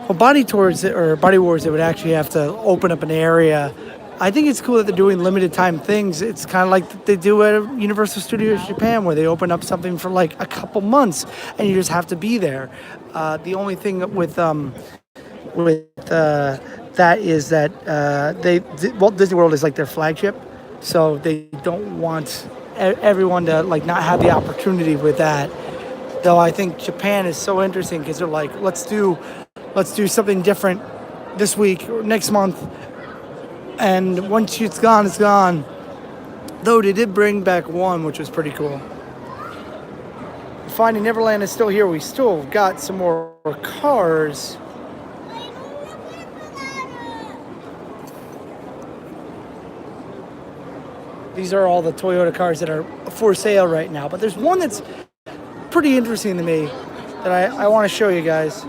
Well, Body Wars, they would actually have to open up an area. I think it's cool that they're doing limited time things. It's kind of like they do at Universal Studios Japan, where they open up something for like a couple months, and you just have to be there. The only thing with that is that Walt Disney World is like their flagship, so they don't want everyone to like not have the opportunity with that. Though I think Japan is so interesting because they're like, let's do something different this week or next month, and once it's gone, it's gone. Though they did bring back one, which was pretty cool. Finding Neverland is still here. We still got some more cars. These are all the Toyota cars that are for sale right now. But there's one that's pretty interesting to me that I want to show you guys.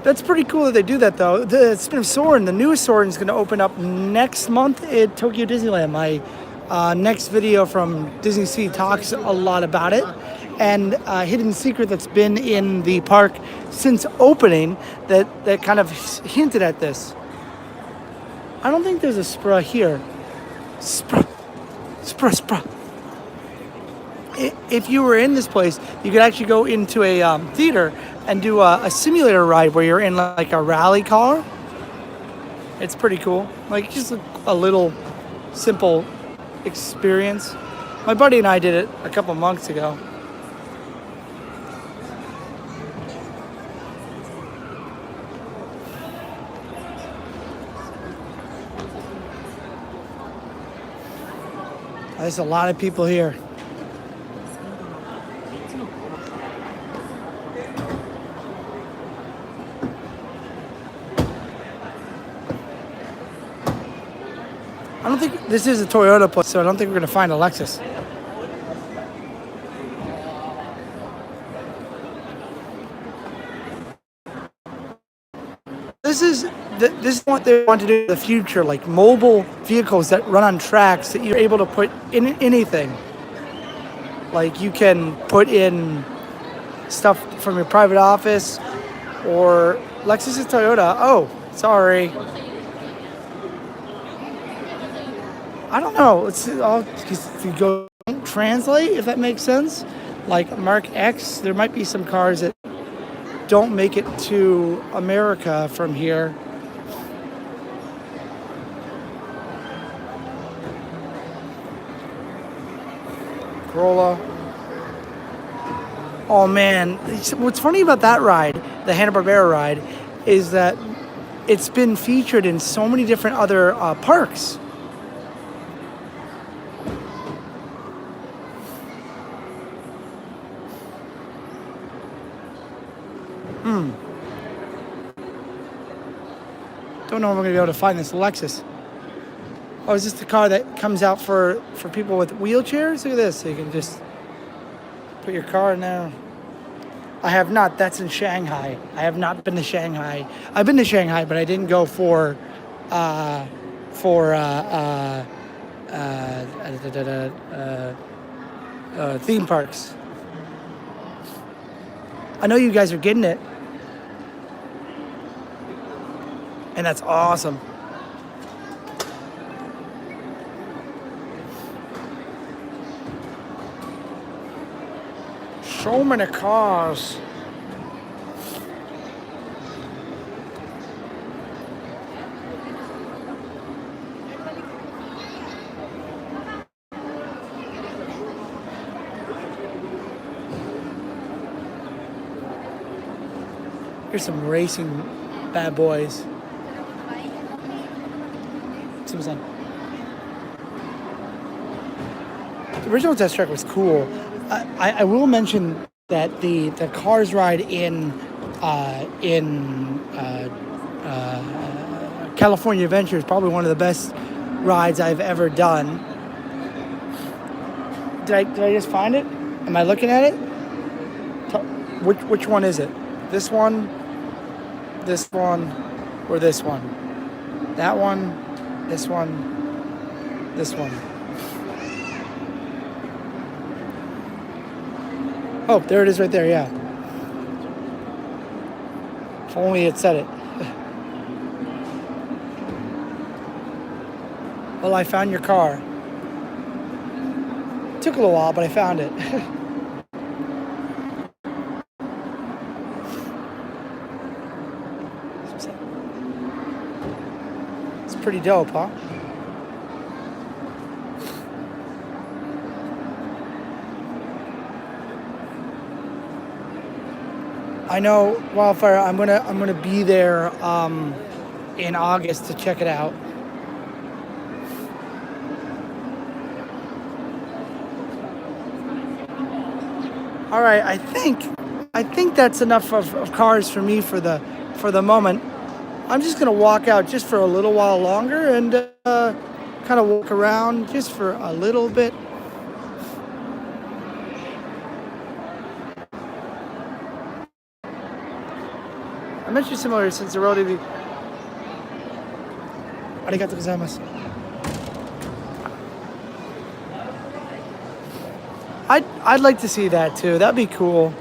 That's pretty cool that they do that, though. The Spin of Soarin', the newest Soarin', is going to open up next month at Tokyo Disneyland. My next video from Disney Sea talks a lot about it. And a hidden secret that's been in the park since opening that kind of hinted at this. I don't think there's a Spra here. Spra. If you were in this place, you could actually go into a theater and do a simulator ride where you're in like a rally car. It's pretty cool. Like just a little simple experience. My buddy and I did it a couple months ago. There's a lot of people here. I don't think this is a Toyota place, so I don't think we're going to find a Lexus. This is what they want to do in the future, like mobile vehicles that run on tracks that you're able to put in anything. Like you can put in stuff from your private office, or Lexus is Toyota. Oh, sorry. I don't know. Let's go translate, if that makes sense. Like Mark X, there might be some cars that don't make it to America from here. Corolla. Oh man, what's funny about that ride, the Hanna-Barbera ride, is that it's been featured in so many different other parks. Don't know if I'm going to be able to find this Lexus. Oh, is this the car that comes out for people with wheelchairs? Look at this. So you can just put your car in there. I have not. That's in Shanghai. I have not been to Shanghai. I've been to Shanghai, but I didn't go for theme parks. I know you guys are getting it. And that's awesome. So many cars. Here's some racing bad boys. The original test track was cool. I will mention that the Cars ride in California Adventure is probably one of the best rides I've ever done. Did I just find it? Am I looking at it? Which one is it? This one, or this one? That one, this one, this one. Oh, there it is right there, yeah. If only it said it. Well, I found your car. It took a little while, but I found it. It's pretty dope, huh? I know, Wildfire. I'm gonna be there in August to check it out. All right, I think that's enough of cars for me for the moment. I'm just gonna walk out just for a little while longer and kind of walk around just for a little bit. I mentioned similar since the relatively. Arigatou gozaimasu. I'd like to see that too. That'd be cool.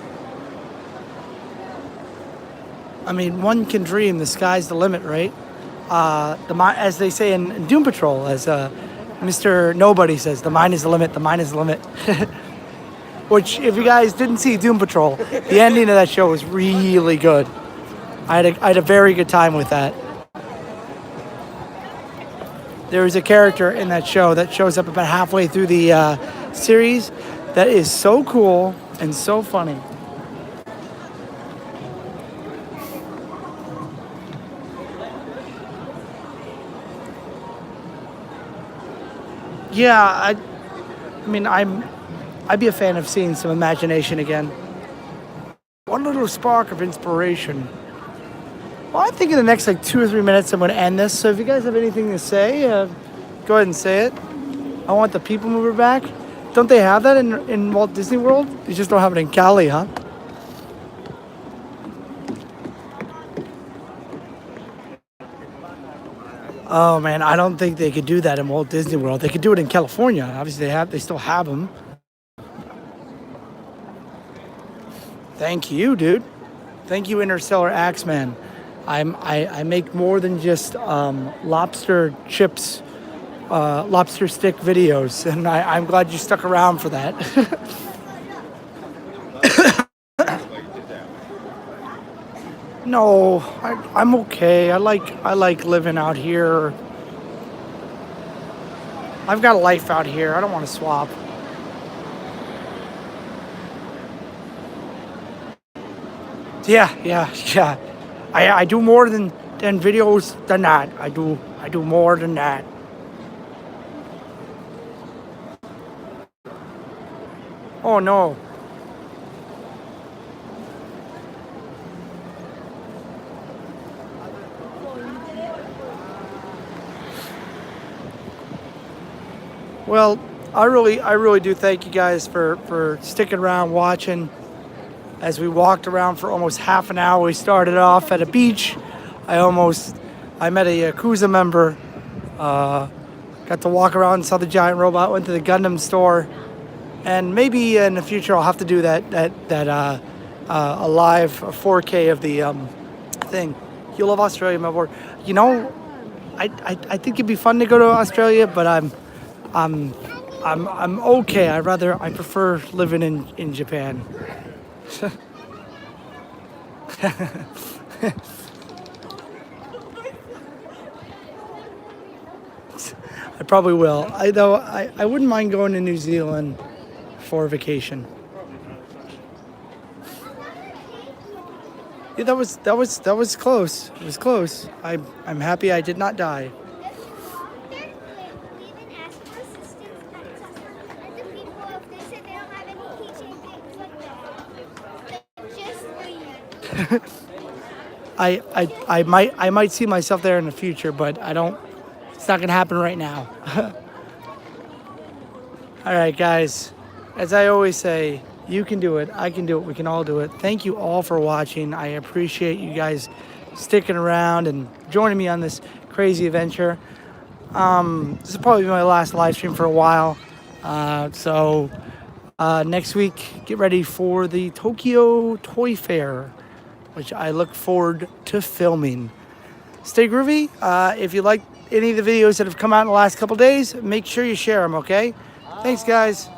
I mean, one can dream. The sky's the limit, right? As they say in Doom Patrol, as Mr. Nobody says, the mind is the limit. The mind is the limit. Which, if you guys didn't see Doom Patrol, the ending of that show was really good. I had a very good time with that. There is a character in that show that shows up about halfway through the series that is so cool and so funny. Yeah, I mean, I'd be a fan of seeing some imagination again. One little spark of inspiration. Well, I think in the next like 2 or 3 minutes I'm going to end this. So if you guys have anything to say, go ahead and say it. I want the People Mover back. Don't they have that in Walt Disney World? They just don't have it in Cali, huh? Oh man, I don't think they could do that in Walt Disney World. They could do it in California. Obviously, they still have them. Thank you, dude. Thank you, Interstellar Axeman. I make more than just lobster chips, lobster stick videos, and I'm glad you stuck around for that. No, I'm okay. I like living out here. I've got a life out here. I don't want to swap. Yeah. I do more than videos than that. I do more than that. Oh no. Well, I really do thank you guys for sticking around watching as we walked around for almost half an hour. We started off at a beach. I met a Yakuza member, got to walk around, saw the giant robot, went to the Gundam store, and maybe in the future I'll have to do that a live 4K of the thing. You love Australia, my boy. You know, I think it'd be fun to go to Australia, but I'm okay. I prefer living in Japan. I probably will. I wouldn't mind going to New Zealand for a vacation. Yeah, that was close. It was close. I'm happy I did not die. I might see myself there in the future, but I don't. It's not gonna happen right now. All right, guys. As I always say, you can do it. I can do it. We can all do it. Thank you all for watching. I appreciate you guys sticking around and joining me on this crazy adventure. This will probably be my last live stream for a while. So next week, get ready for the Tokyo Toy Fair, which I look forward to filming. Stay groovy. If you like any of the videos that have come out in the last couple days, make sure you share them, okay? Thanks, guys.